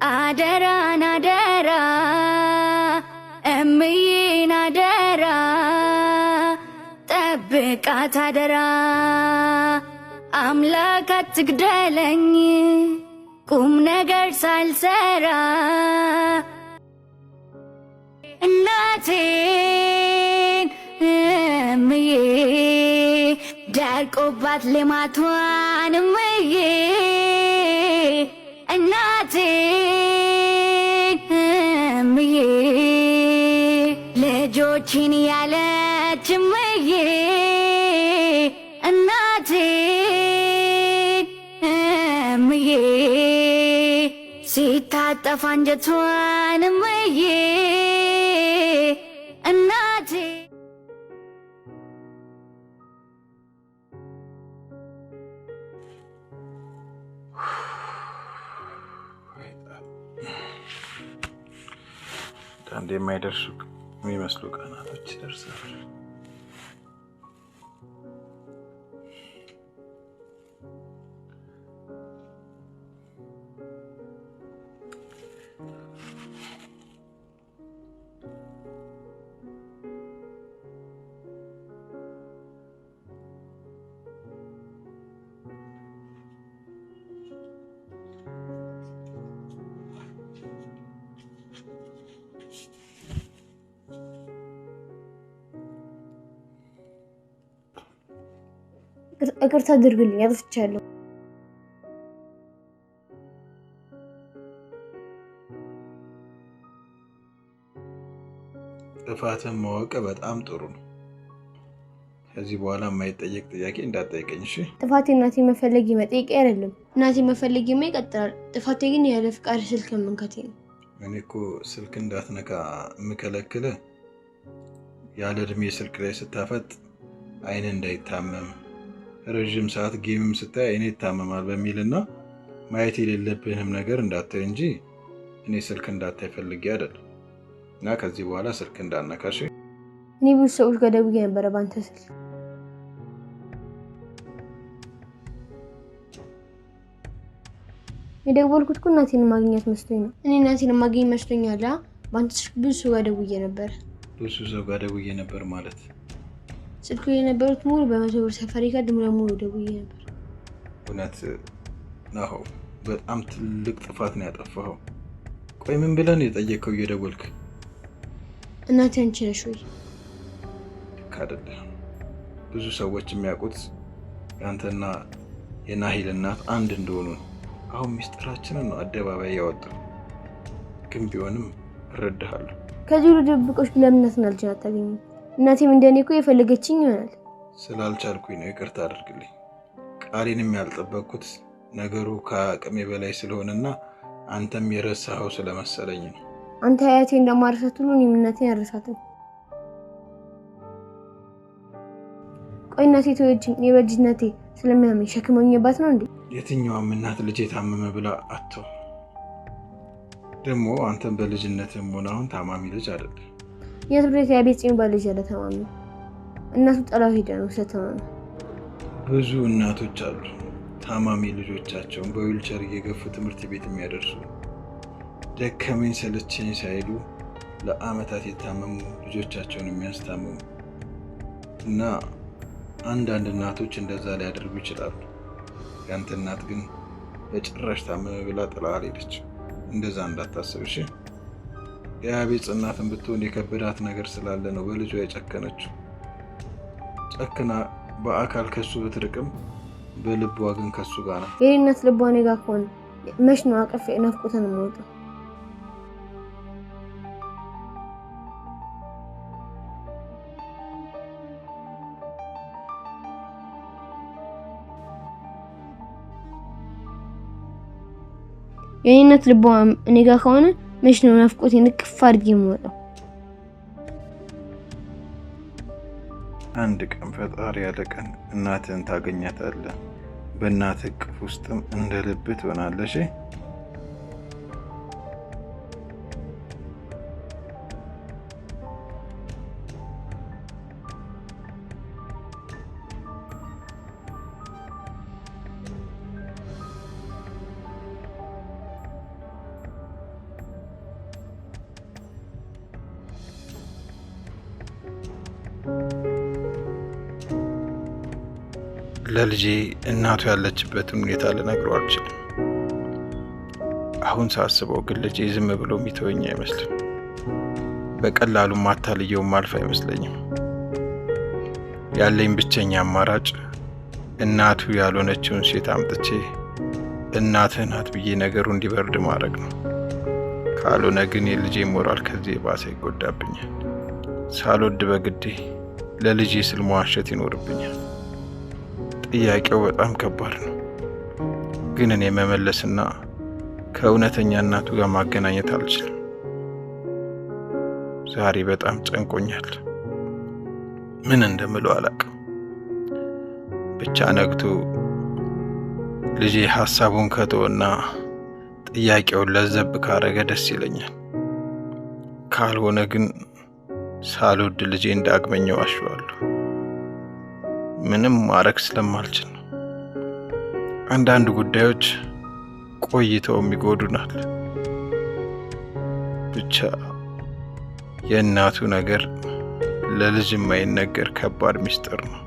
አደራን አደራ እምዬን አደራ ጠብቃት አደራ አምላክ አትግደለኝ ቁም ነገር ሳልሰራ እናቴን እምዬ ደርቆባት ልማቷን እምዬ እናቴን እምዬ ልጆችን ያለች እምዬ እናቴን እምዬ ሲታጠፍ አንጀቷን እምዬ እናቴ አንዴ የማይደርሱ የሚመስሉ ቀናቶች ይደርሳሉ። ይቅርታ አድርግልኝ፣ አጥፍቻለሁ። ጥፋትን ማወቅ በጣም ጥሩ ነው። ከዚህ በኋላ የማይጠየቅ ጥያቄ እንዳትጠይቀኝ እሺ? ጥፋቴ እናቴ መፈለግ መጠየቅ አይደለም። እናቴ መፈለግ ይቀጥላል። ጥፋቴ ግን ያለ ፍቃድ ስልክ መንካቴ ነው። እኔ እኮ ስልክ እንዳትነካ የምከለክልህ ያለ እድሜ ስልክ ላይ ስታፈጥ አይን እንዳይታመም ረጅም ሰዓት ጌምም ስታይ አይኔ ይታመማል በሚልና ማየት የሌለብህንም ነገር እንዳታይ እንጂ እኔ ስልክ እንዳታይ ፈልጌ አይደል። እና ከዚህ በኋላ ስልክ እንዳነካሽ። እኔ ብዙ ሰዎች ጋር ደውዬ ነበረ ባንተ ስልክ። የደወልኩት እኮ እናቴን ማግኘት መስሎኝ ነው። እኔ እናቴን ማግኘት መስሎኛል። ባንተ ስልክ ብዙ ሰው ጋር ደውዬ ነበር። ብዙ ሰው ጋር ደውዬ ነበር ማለት ስልኩ የነበሩት ሙሉ በ100 ብር ሰፈሪ ካርድ ሙሉ ደውዬ ነበር። እውነት ናሆም በጣም ትልቅ ጥፋት ነው ያጠፋኸው። ቆይ ምን ብለን የጠየቀው እየደወልክ? እናቴ አንቺ ነሽ ወይ? ካደለ ብዙ ሰዎች የሚያውቁት ያንተና የናሂል እናት አንድ እንደሆኑ ነው። አሁን ሚስጥራችንን ነው አደባባይ ያወጣው። ግን ቢሆንም እረዳሃለሁ። ከዚህ ሁሉ ድብቆች ለምን እናትን አልጅን አታገኝም? እናቴም እንደኔ እኮ የፈለገችኝ ይሆናል። ስላልቻልኩኝ ነው ይቅርታ አድርግልኝ። ቃሌንም ያልጠበቅኩት ነገሩ ከአቅሜ በላይ ስለሆነና አንተም የረሳኸው ስለመሰለኝ ነው። አንተ አያቴ እንደማረሳት ሁሉ እኔም እናቴን አልረሳትም። ቆይ እናቴ ተወጅኝ የበልጅነቴ ስለሚያመኝ ሸክመኝባት ነው እንዴ? የትኛውም እናት ልጄ ታመመ ብላ አትተው። ደግሞ አንተም በልጅነትም ሆነ አሁን ታማሚ ልጅ አይደለም። የትብሬት ያቤት ጽም ባልጅ ያለ ታማሚ እናቱ ጠላው ሄደ ነው ስለታማሚ። ብዙ እናቶች አሉ ታማሚ ልጆቻቸውን በዊልቸር እየገፉ ትምህርት ቤት የሚያደርሱ ደከመኝ ሰለቸኝ ሳይሉ ለአመታት የታመሙ ልጆቻቸውን የሚያስታምሙ እና አንዳንድ እናቶች እንደዛ ሊያደርጉ ይችላሉ። ያንተ እናት ግን በጭራሽ ታመመ ብላ ጥላ ሄደች። እንደዛ እንዳታስብ እሺ። የአቤት እናትን ብትሆን የከበዳት ነገር ስላለ ነው በልጇ የጨከነችው። ጨክና በአካል ከሱ ብትርቅም በልቧ ግን ከሱ ጋር ነው። የኔነት ልቧ እኔ ጋር ከሆነ መች ነው አቅፍ ናፍቆትን የምወጣው? የኔነት ልቧ እኔ ጋር ከሆነ መች ነው ናፍቆቴን ንቅፍ አድርጌ የምወጣው? አንድ ቀን ፈጣሪ ያለ ቀን እናትህን ታገኛታለህ። በእናትህ እቅፍ ውስጥም እንደ ልብህ ትሆናለሽ። ለልጄ እናቱ ያለችበትን ሁኔታ ልነግረው አልችልም። አሁን ሳስበው ግን ልጄ ዝም ብሎ የሚተወኝ አይመስልም። በቀላሉ ማታልየው ማልፍ አይመስለኝም። ያለኝ ብቸኛ አማራጭ እናቱ ያልሆነችውን ሴት አምጥቼ እናትህ ናት ብዬ ነገሩ እንዲበርድ ማድረግ ነው። ካልሆነ ግን የልጄ ሞራል ከዚህ ባሰ ይጎዳብኛል። ሳልወድ በግዴ ለልጄ ስል መዋሸት ይኖርብኛል። ጥያቄው በጣም ከባድ ነው፣ ግን እኔ መመለስና ከእውነተኛ እናቱ ጋር ማገናኘት አልችልም። ዛሬ በጣም ጨንቆኛል። ምን እንደምለው አላውቅም። ብቻ ነግቶ ልጄ ሐሳቡን ከተወና ጥያቄውን ለዘብ ካረገ ደስ ይለኛል። ካልሆነ ግን ሳልወድ ልጄ እንዳግመኘው አሽዋለሁ። ምንም ማረክ ስለማልችል ነው። አንዳንድ ጉዳዮች ቆይተው ይጎዱናል። ብቻ የእናቱ ነገር ለልጅ የማይነገር ከባድ ሚስጥር ነው።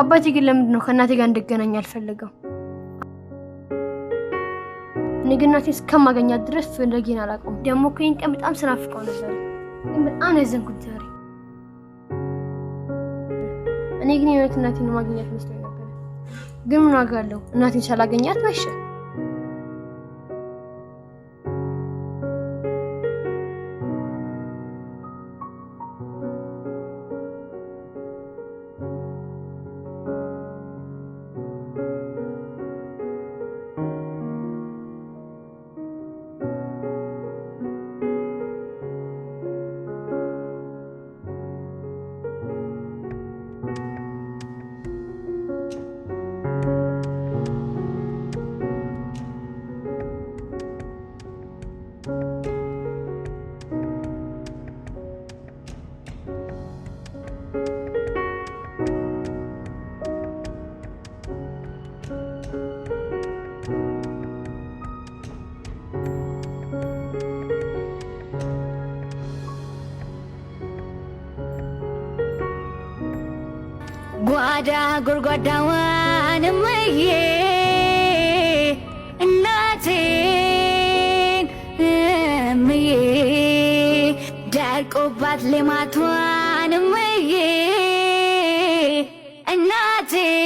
አባቴ ግን ለምንድን ነው ከእናቴ ጋር እንድገናኝ አልፈልገው? እኔ ግን እናቴን እስከማገኛት ድረስ ፍለጌን አላውቀውም። ደግሞ እኮ ይሄን ቀን በጣም ስናፍቀው ነበር፣ ግን በጣም ያዘንኩት ዛሬ። እኔ ግን የእውነት እናቴን ማግኘት መስሎኝ ነበር። ግን ምን ዋጋ አለው እናቴን ሳላገኛት መሸ። ጓዳ ጎርጓዳዋን እምዬ እናቴን እምዬ ደርቆባት ልማቷን እምዬ እናቴን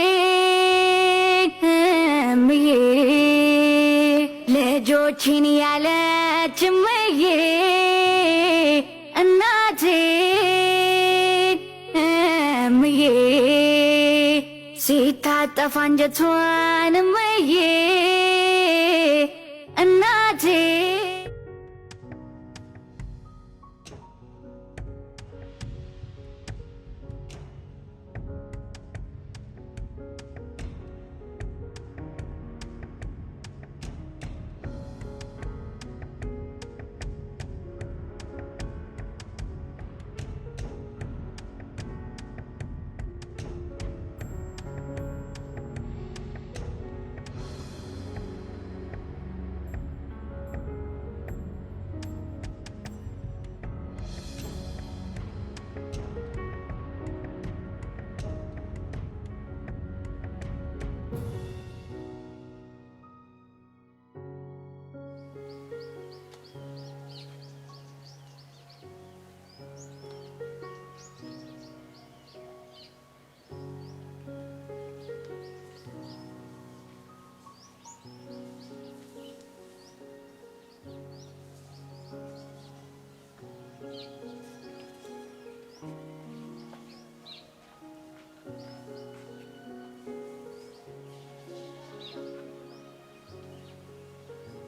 እምዬ ልጆችን ያለች እምዬ እናቴ እምዬ ሲታጠፍ አንጀቷን እምዬ እናቴ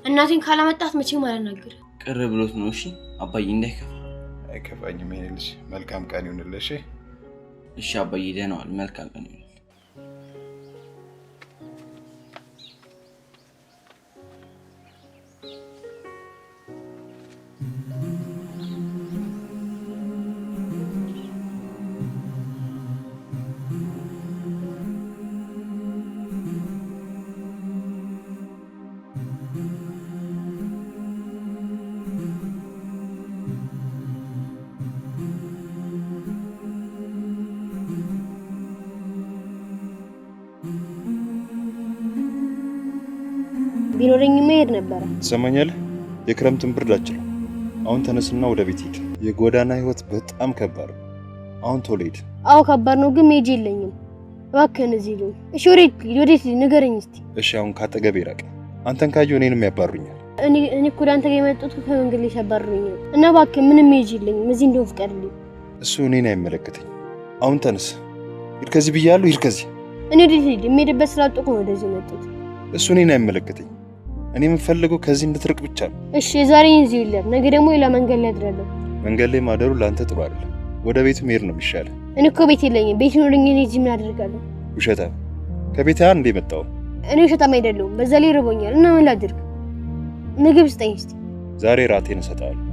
እናቴን ካላመጣት መቼም አላናግር። ቅር ብሎት ነው። እሺ አባዬ እንዳይከፋ። አይከፋኝም የኔ ልጅ። መልካም ቀን ይሁንልሽ። እሺ አባዬ ደህና ዋል። መልካም ቀን ይሁን። ቢኖረኝ መሄድ ነበር። ትሰማኛለህ? የክረምትን ብርድ አችልም። አሁን ተነስና ወደ ቤት ሂድ። የጎዳና ህይወት በጣም ከባድ ነው። አሁን ቶሎ ሂድ። አዎ ከባድ ነው፣ ግን መሄድ የለኝም። እባክህን እዚህ ልሁን። እሺ ወዴት ንገረኝ እስቲ። እሺ አሁን ካጠገቤ ራቅ። አንተን ካየሁ እኔንም ያባሩኛል። እኔ እኮ ወደ አንተ ጋር የመጣሁት ከመንገድ ላይ ያባሩኝ ነው። እና እባክህ ምንም መሄድ የለኝም። እዚህ እንደው ፍቀድልኝ። እሱ እኔን አይመለከተኝም። አሁን ተነስ ሂድ። ከዚህ ብያለሁ፣ ሂድ ከዚህ። እኔ ወዴት ልሂድ? የምሄድበት ስላጣሁ ነው ወደዚህ የመጣሁት። እሱ እኔን አይመለከተኝም። እኔ የምፈልገው ከዚህ እንድትርቅ ብቻ ነው። እሺ የዛሬን እዚህ ይላል፣ ነገ ደግሞ ሌላ መንገድ ላይ አድራለሁ። መንገድ ላይ ማደሩ ለአንተ ጥሩ አይደለም። ወደ ቤቱ መሄድ ነው የሚሻለው። እኔ እኮ ቤት የለኝም። ቤት ኖርኝ እኔ እዚህ ምን አደርጋለሁ? ውሸታም። ከቤት አንዴ መጣው። እኔ ውሸታም አይደለሁም። በዛ ላይ ርቦኛል እና ምን ላድርግ? ምግብ ስጠኝ እስቲ። ዛሬ ራቴን እሰጥሃለሁ።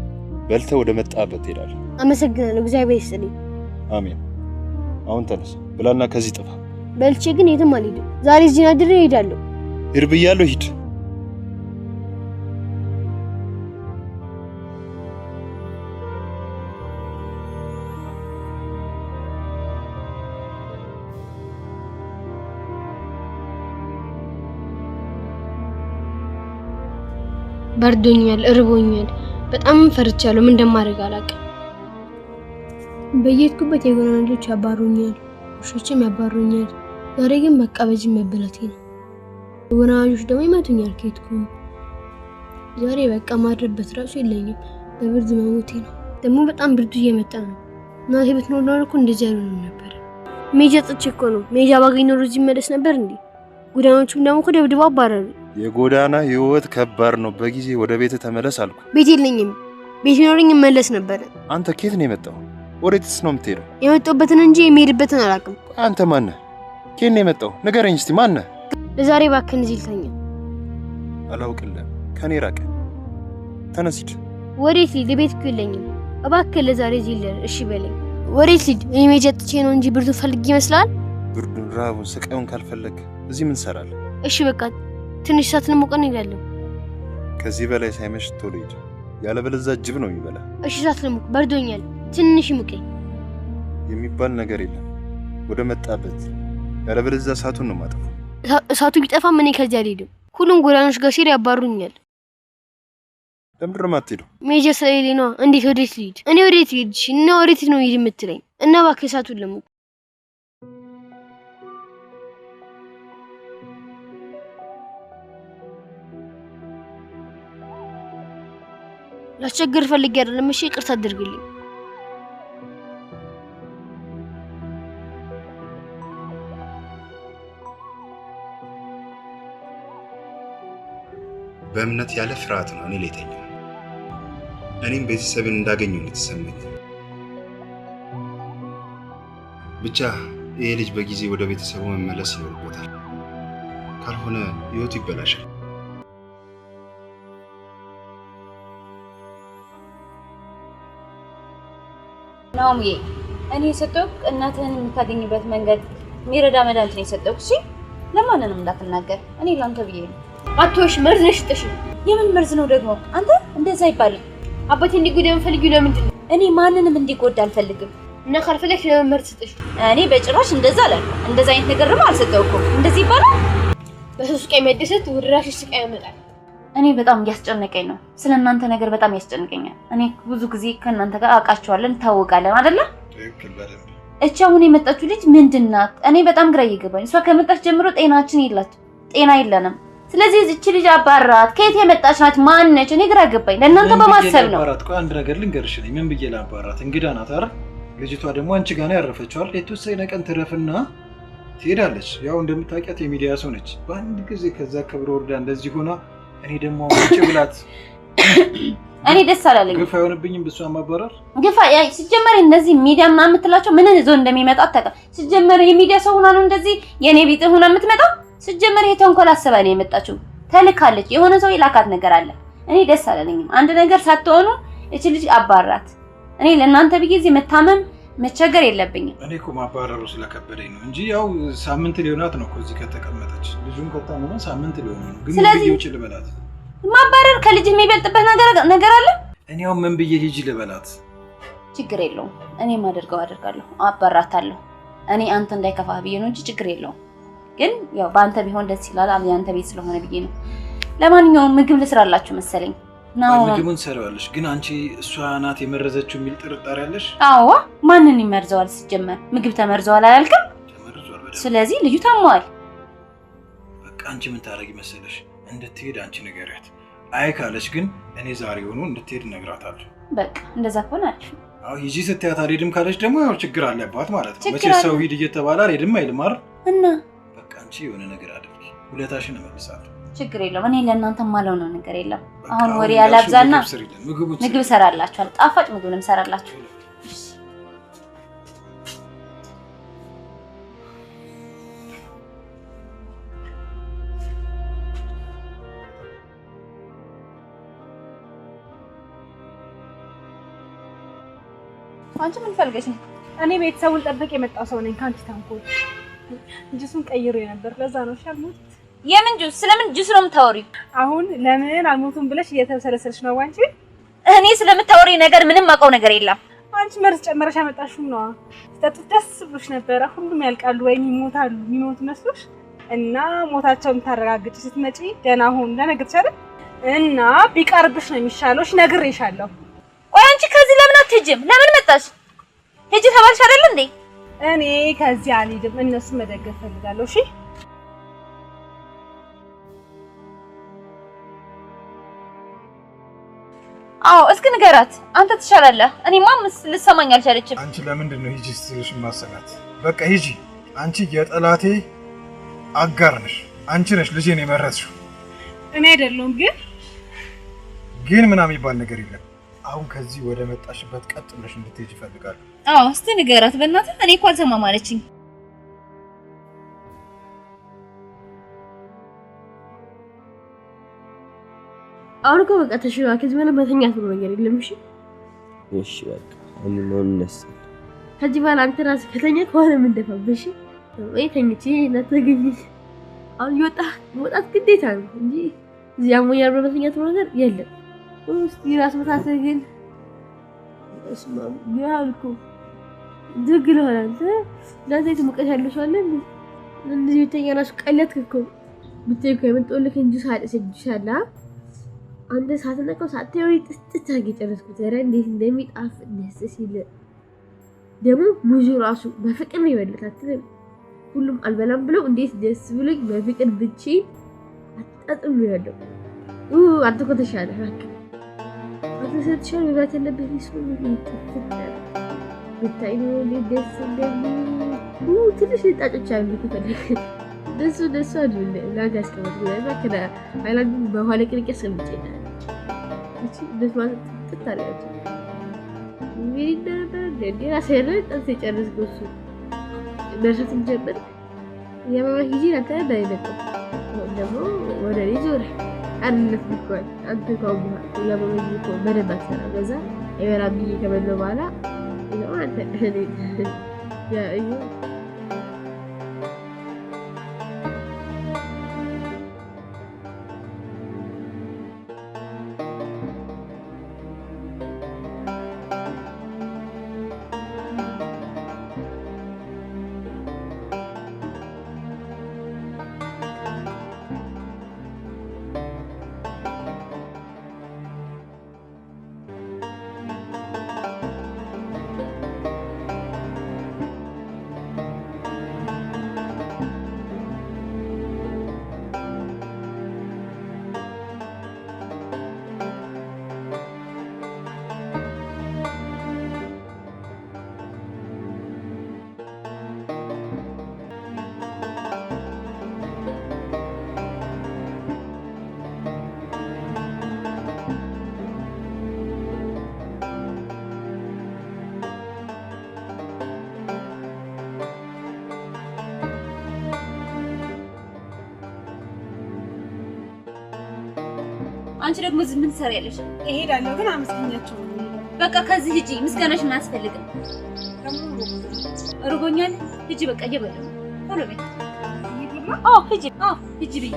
በልተህ ወደ መጣበት ትሄዳለህ። አመሰግናለሁ። እግዚአብሔር ይስጥልኝ። አሜን። አሁን ተነስ ብላና ከዚህ ጥፋ። በልቼ ግን የትም አልሄድም። ዛሬ እዚህ አድሬ እሄዳለሁ። ሂድ ብያለሁ፣ ሂድ። በርዶኛል፣ እርቦኛል፣ በጣም ፈርቻለሁ። ምን እንደማደርግ አላውቅም። በየትኩበት የጎዳና ልጆች ያባሩኛል፣ ውሾችም ያባሩኛል። ዛሬ ግን በቃ በዚህ መበላቴ ነው። የጎዳና ልጆች ደግሞ ይመቱኛል ከየትኩም። ዛሬ በቃ ማድረበት ራሱ የለኝም። በብርድ መሞቴ ነው። ደግሞ በጣም ብርዱ እየመጣ ነው። እናቴ ብትኖር ኖሮ እኮ እንደዚህ አይሆንም ነበር። ሜጃ ጥቼ እኮ ነው። ሜጃ ባገኝ ኖሮ እዚህ መለስ ነበር እንዴ? ጎዳናዎቹም ደግሞ እኮ ደብድበው አባረሩ። የጎዳና ህይወት ከባድ ነው። በጊዜ ወደ ቤት ተመለስ አልኩ። ቤት የለኝም። ቤት ኖርኝ መለስ ነበር። አንተ ከየት ነው የመጣው? ወዴትስ ነው የምትሄደው? የመጣሁበትን እንጂ የሚሄድበትን አላውቅም። አንተ ማነህ? ከየት ነው የመጣው? ንገረኝ እስቲ ማነህ? ለዛሬ እባክህን እዚህ ልተኛ። አላውቅልህም። ከኔ ራቅ። ተነስ ሂድ። ወዴት ልሂድ? ቤት እኮ የለኝም። እባክህ ለዛሬ እዚህ ልደር። እሺ በለኝ። ወዴት ልሂድ? እኔ ሜጃ ጥቼ ነው እንጂ ብርዱ ፈልግ ይመስላል? ብርዱን፣ ራቡን፣ ስቃዩን ካልፈለግ እዚህ ምን ሰራለህ? እሺ በቃ ትንሽ ሰዓት እንሞቀን እንሄዳለን። ከዚህ በላይ ሳይመሽ ቶሎ ሂድ፣ ያለበለዚያ ጅብ ነው የሚበላ። እሺ ሰዓት ልሞቅ፣ በርዶኛል፣ ትንሽ ሙቀኝ። የሚባል ነገር የለም። ወደ መጣበት፣ ያለበለዚያ እሳቱን ነው ማጠፋው። እሳቱ ቢጠፋም እኔ ከዚህ አልሄድም። ሁሉም ጎዳኖች ጋር ሲሄድ ያባሩኛል። ለምንድን ነው የማትሄደው? ሜጃ ስለሌለኝ ነዋ። እንዴት ወዴት ልሂድ? እኔ ወዴት ልሂድ? እሺ እና ወዴት ነው ሂድ የምትለኝ? እና እባክህ እሳቱን ልሞቅ። ላስቸግር ፈልጌ አይደለም። እሺ ይቅርታ አድርግልኝ። በእምነት ያለ ፍርሃት ነው እኔ ሌተኛ እኔም ቤተሰብን እንዳገኘው ነው የተሰማኝ። ብቻ ይሄ ልጅ በጊዜ ወደ ቤተሰቡ መመለስ ይኖርበታል። ካልሆነ ህይወቱ ይበላሻል። ናኦምዬ እኔ የሰጠሁህ እናትህን የምታገኝበት መንገድ የሚረዳ መድኃኒት ነው የሰጠሁህ። እሺ ለማንንም እንዳትናገር፣ እኔ ላንተ ብዬ ነው። አትወሽ፣ መርዝ ነሽ ጥሽ። የምን መርዝ ነው ደግሞ? አንተ እንደዛ አይባልም። አባቴ እንዲጎዳ የምፈልጊው ለምንድን ነው? እኔ ማንንም እንዲጎዳ አልፈልግም። እና ካልፈለግሽ ለምን መርዝ ጥሽ? እኔ በጭራሽ እንደዛ አላልኩም። እንደዛ አይነት ነገር ደግሞ አልሰጠሁህም። እንደዚህ ይባላል? በሰው ስቃይ መደሰት ወደ ራስሽ ስቃይ ያመጣል። እኔ በጣም እያስጨነቀኝ ነው። ስለእናንተ ነገር በጣም ያስጨንቀኛል። እኔ ብዙ ጊዜ ከእናንተ ጋር አውቃቸዋለን፣ ታወቃለን አይደለ? ትክክል በደንብ። እቺ አሁን የመጣችው ልጅ ምንድናት? እኔ በጣም ግራ እየገባኝ። እሷ ከመጣች ጀምሮ ጤናችን ጤና የለንም። ስለዚህ እቺ ልጅ አባራት ከየት የመጣች ናት? ማን ነች? እኔ ግራ ገባኝ። ለእናንተ በማሰብ ነው። አባራት ቆይ አንድ ነገር ልንገርሽ ነኝ። ምን ብዬ ላባራት? እንግዳ ናት አይደል? ልጅቷ ደግሞ አንቺ ጋር ነው ያረፈችው አይደል? የተወሰነ ቀን ትረፍና ትሄዳለች። ያው እንደምታውቂያት የሚዲያ ሰው ነች። በአንድ ጊዜ ከዛ ክብረ ወርዳ እንደዚህ ሆና እኔ ደግሞ ውጭ ብላት እኔ ደስ አላለኝ። ግፍ አይሆንብኝም በሷ ማባረር። ግፍ ሲጀመር እነዚህ ሚዲያ ምናምን የምትላቸው ምን ይዞ እንደሚመጣ አታውቅም። ሲጀመር የሚዲያ ሰው ሆና ነው እንደዚህ የኔ ቤት ሆና የምትመጣው። ሲጀመር ይሄ ተንኮል አስባ ነው የመጣችው። ተልካለች። የሆነ ሰው ይላካት ነገር አለ። እኔ ደስ አላለኝም። አንድ ነገር ሳትሆኑ እቺ ልጅ አባራት። እኔ ለእናንተ ብዬ እዚህ መታመም መቸገር የለብኝም። እኔ እኮ ማባረሩ ስለከበደኝ ነው እንጂ ያው ሳምንት ሊሆናት ነው እኮ እዚህ ከተቀመጠች። ልጁን ከታመመ ሳምንት ሊሆን ነው። ግን ምን ብዬ ውጭ ልበላት? ማባረር ከልጅ የሚበልጥበት ነገር አለ? እኔ ያው ምን ብዬ ሂጂ ልበላት? ችግር የለውም። እኔ አደርጋለሁ፣ አባራታለሁ። እኔ አንተ እንዳይከፋህ ብዬ ነው እንጂ ችግር የለውም። ግን ያው በአንተ ቢሆን ደስ ይላል። አንተ ቤት ስለሆነ ብዬ ነው። ለማንኛውም ምግብ ልስራላችሁ መሰለኝ። ምግቡን ሰራዋለሽ። ግን አንቺ እሷ ናት የመረዘችው የሚል ጥርጣሬ አለሽ? አዎ። ማንን ይመርዘዋል? ሲጀመር ምግብ ተመርዘዋል አላልክም? ተመርዟል በደንብ። ስለዚህ ልጁ ታሟል። በቃ አንቺ ምን ታረጊ መሰለሽ? እንድትሄድ አንቺ ንገሪያት። አይ ካለች ግን እኔ ዛሬውኑ እንድትሄድ እነግራታለሁ። በቃ እንደዛ ከሆነ አሪፍ። አዎ ሂጂ ስትያት አልሄድም ካለች ደግሞ ያው ችግር አለባት ማለት ነው። መቼ ሰው ሂድ እየተባለ አልሄድም አይልም አይደል? እና በቃ አንቺ የሆነ ነገር አድርጊ፣ ውለታሽን እመልሳለሁ። ችግር የለውም። እኔ ለእናንተ ማለው ነው ነገር የለም። አሁን ወሬ ያላብዛና ምግብ ሰራላችኋል። ጣፋጭ ምግብንም ሰራላችሁ። አንቺ ምን ፈልገሽ ነው? እኔ ቤተሰቡን ጠብቅ የመጣው ሰው ነኝ። ካንቺ ታንኮል ጁሱን ቀይሮ ነበር። ለዛ ነው ሻልሞት። የምን ጁስ? ስለምን ጁስ ነው የምታወሪው? አሁን ለምን አልሞቱም ብለሽ እየተሰለሰልሽ ነው አንቺ? እኔ ስለምታወሪ ነገር ምንም አውቀው ነገር የለም። አንቺ መርዝ ጨመረሽ አመጣሽው ነው። ስጠጡት ደስ ብሎሽ ነበር። ሁሉም ያልቃሉ ወይም ይሞታሉ። የሚሞቱ መስሎሽ እና ሞታቸውን ታረጋግጪ ስትመጪ ደህና ሆን ለነገርሻለሁ። እና ቢቀርብሽ ነው የሚሻለሽ። ነግሬሻለሁ። ቆይ አንቺ ከዚህ ለምን አትሄጂም? ለምን መጣሽ? ሂጂ ተባልሽ አይደል እንዴ? እኔ ከዚህ አልሄድም። እነሱ መደገፍ ፈልጋለሁ። እሺ አዎ እስኪ ንገራት። አንተ ትሻላለህ። እኔማ ልሰማኝ አልቻለችም። አንቺ ለምንድን ነው ሂጂ ስትልሽ ማሰናት? በቃ ሂጂ። አንቺ የጠላቴ አጋር ነሽ። አንቺ ነሽ ልጄን የመረጥሽው። እኔ አይደለሁም። ግን ምናምን የሚባል ነገር የለም። አሁን ከዚህ ወደ መጣሽበት ቀጥ ብለሽ እንድትሄጂ እፈልጋለሁ። አዎ እስቲ ንገራት በእናትህ። እኔ እኮ አልሰማም አለችኝ። አሁን እኮ በቃ ተሽሏል። ከዚህ በኋላ መተኛት ብሎ ነገር የለም። እሺ እሺ በቃ አሁን ነስ ከዚህ በኋላ አንተ ራስህ ከተኛ ከሆነ ምን ደፋብሽ? ወይ ተኝቼ ነተገኝሽ። አሁን መውጣት ግዴታ ነው እንጂ እዚህ አሞኛል ብሎ መተኛት ብሎ ነገር የለም። እስቲ ራስ መታሰብ ግን እስማ ያልኩ ድግል ሆነ አንተ ለዚህ ሙቀት ያለው ሰው አለ እንደዚህ ተኛ ራስ ቀለት እኮ ብታይ እኮ የምትወልክ እንጂ ሳላ አንተ ሳትነቀው ሳትየው ጥጥት አድርጌ ጨረስኩት። ኧረ እንዴት እንደሚጣፍጥ ደስ ሲል ደግሞ ሙዙ ራሱ በፍቅር ነው የበለታት። ሁሉም አልበላም ብለው እንዴት ደስ ብሎኝ በፍቅር ብቻዬን አጣጥም ነው ያለው። አንተ እኮ ተሻለህ። ከተሰጥሻል መብላት ያለበት ይስሩ ይተፈጠረ ብታይ ነው ደስ እንደሚሉ ትንሽ ጣጮች አሉ ከፈልክ ደስ አይደል ላጋስ ከመጥገብ ከዳ አይላንድ በኋላ ቅርቅ ሰምቼ እቺ ደስማ ተጣጣሪያች ሚሪዳዳ ደዲራ ሰረት ተጨርስ ጎሱ በርሰት ጀበር የማማ ሂጂ አታዳ አይደለም ደግሞ ወደ ሊዞር አንነት ቢቆይ አንተ ከውባ የማማ ሂጂ እኮ በደንብ ሰራ በዛ የበራቢ ከበለው በኋላ ነው አንተ ያ እዩ አንቺ ደግሞ ዝም ምን ትሰሪያለሽ? እሄዳለሁ ግን አመስገኛቸው ነው። በቃ ከዚህ ሂጂ፣ ምስጋናሽን አያስፈልግም። ርቦኛል። ሂጂ በቃ እየበላሁ ቶሎ በይ። ሂጂ በይ።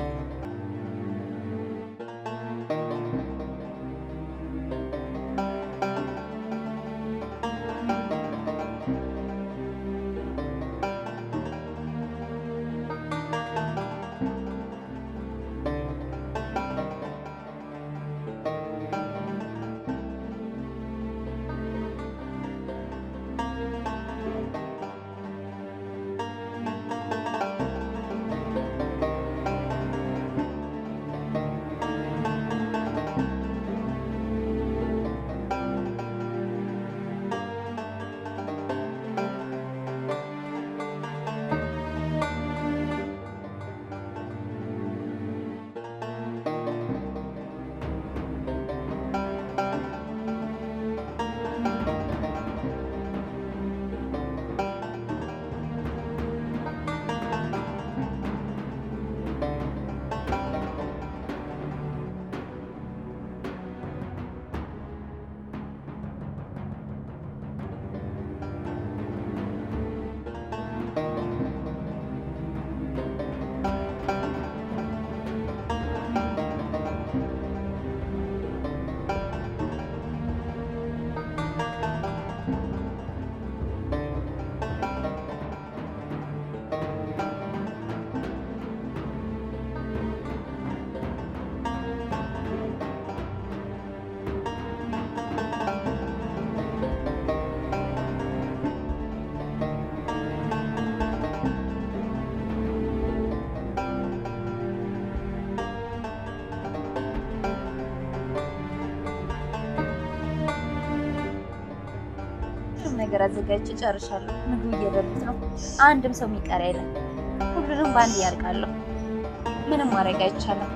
ነገር አዘጋጅቼ ጨርሻለሁ። ምግብ እየበሉት ነው። አንድም ሰው የሚቀር አይደለም። ሁሉንም ባንድ ያርቃለሁ። ምንም ማድረግ አይቻልም።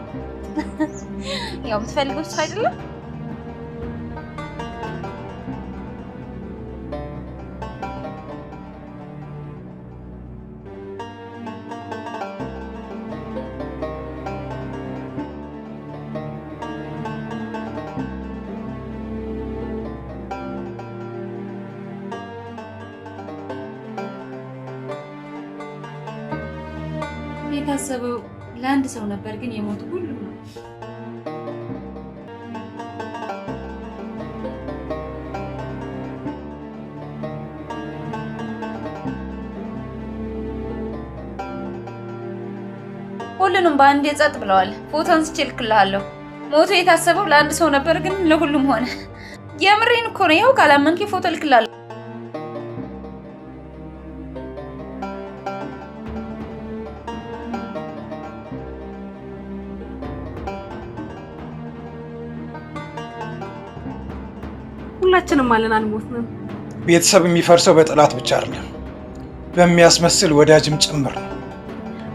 ያው የምትፈልጉት አይደለም። የታሰበው ለአንድ ሰው ነበር፣ ግን የሞቱ ሁሉም ነው። ሁሉንም በአንድ የጸጥ ብለዋል። ፎቶ አንስቼ እልክልሃለሁ። ሞቱ የታሰበው ለአንድ ሰው ነበር፣ ግን ለሁሉም ሆነ። የምሬን እኮ ነው። ይኸው ካላመንክ ፎቶ እልክልሃለሁ። ሁላችንም አለን አልሞትንም። ቤተሰብ የሚፈርሰው በጠላት ብቻ አይደለም፣ በሚያስመስል ወዳጅም ጭምር ነው።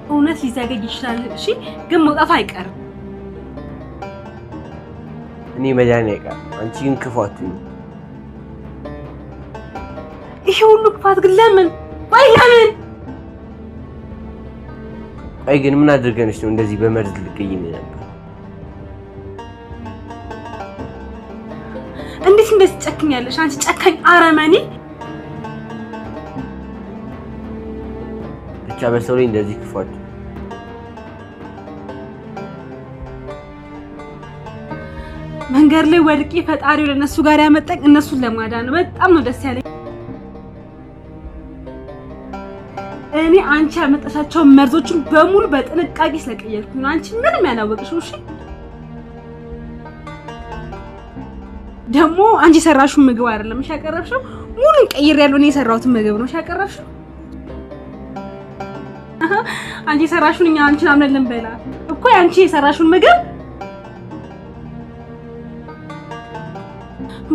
እውነት ሊዘገይ ይችላል፣ እሺ፣ ግን መውጣቱ አይቀርም። እኔ መዳን አይቀርም፣ አንቺ ግን ክፋቱ ነው። ይሄ ሁሉ ክፋት ግን ለምን? ቆይ ለምን? ቆይ ግን ምን አድርገንሽ ነው እንደዚህ በመርዝ ልትገይኝ ነበር? እንዴት እንደዚህ ጨክኛለሽ? አንቺ ጨካኝ አረመኔ! ብቻ በሰው ላይ እንደዚህ ክፋቱ መንገድ ላይ ወድቄ ፈጣሪው ለነሱ ጋር ያመጣኝ እነሱን ለማዳን ነው። በጣም ነው ደስ ያለኝ። እኔ አንቺ ያመጣሻቸው መርዞችን በሙሉ በጥንቃቄ ስለቀየርኩ ነው። አንቺ ምንም ያላወቅሽው። እሺ ደግሞ አንቺ ሰራሽው ምግብ አይደለም እሺ ያቀረብሽው፣ ሙሉ ቀይሬያለሁ። እኔ የሰራሁትን ምግብ ነው እሺ ያቀረብሽው። አንቺ ሰራሽውን እኛ አንቺን አምነን ልንበላ እኮ። አንቺ የሰራሽውን ምግብ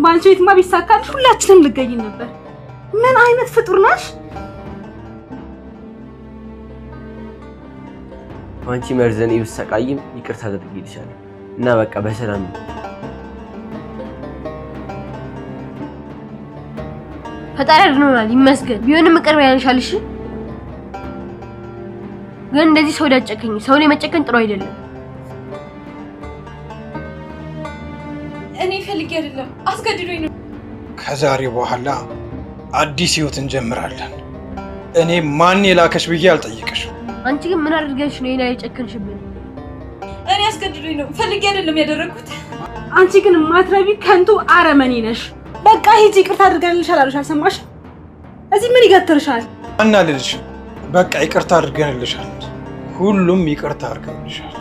ባንቺ ቤትማ ቢሳካልሽ ሁላችንም ልገኝ ነበር። ምን አይነት ፍጡር ነሽ? አንቺ መርዘን ይብሰቃይም ይቅርታ አድርጌልሻለሁ እና በቃ በሰላም ፈጣሪ አድኖናል ይመስገን። ቢሆንም ቅርብ ያንሻል። እሺ ግን እንደዚህ ሰው ዳጨከኝ ሰው ላይ መጨከን ጥሩ አይደለም። እኔ ፈልጌ አይደለም አስገድዶኝ ነው። ከዛሬ በኋላ አዲስ ህይወት እንጀምራለን። እኔ ማን የላከሽ ብዬ አልጠይቅሽም። አንቺ ግን ምን አድርገሽ ነው የላይ ጨከንሽብን? እኔ አስገድዶኝ ነው ፈልጌ አይደለም ያደረኩት። አንቺ ግን ማትረቢ ከንቱ አረመኔ ነሽ። በቃ ሂጂ፣ ይቅርታ አድርገንልሻል አሉሽ። አልሰማሽ? እዚህ ምን ይገትርሻል? አናልልሽ። በቃ ይቅርታ አድርገንልሻል። ሁሉም ይቅርታ አድርገንልሻል።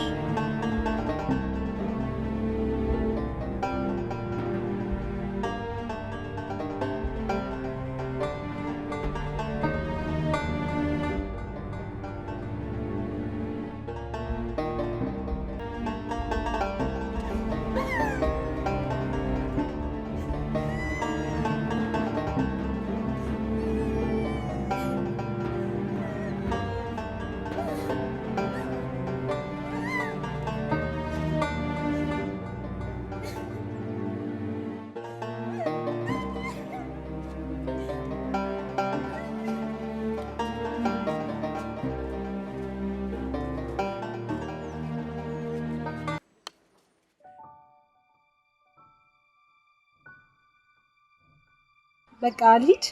በቃ ልሂድ።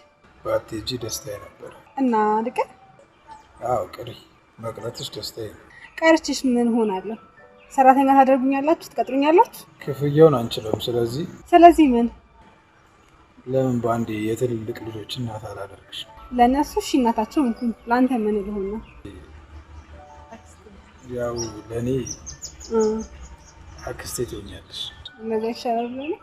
ባትሄጂ ደስታዬ ነበር እና ልቀር? አዎ ቅሪ። መቅረትሽ ደስታዬ ነው። ቀርችሽ ምን ሆናለሁ? ሰራተኛ ታደርጉኛላችሁ? ትቀጥሩኛላችሁ? ክፍያውን አንችልም። ስለዚህ ምን? ለምን ባንዴ የትልልቅ ልጆች እናት አላደርግሽ? ለነሱ እሺ እናታቸው እንኩኝ። ላንተ ምን ልሆን ነው? ያው ለኔ አክስቴ ትሆኛለሽ። እንደዛ ይሻላል ብለህ ነው?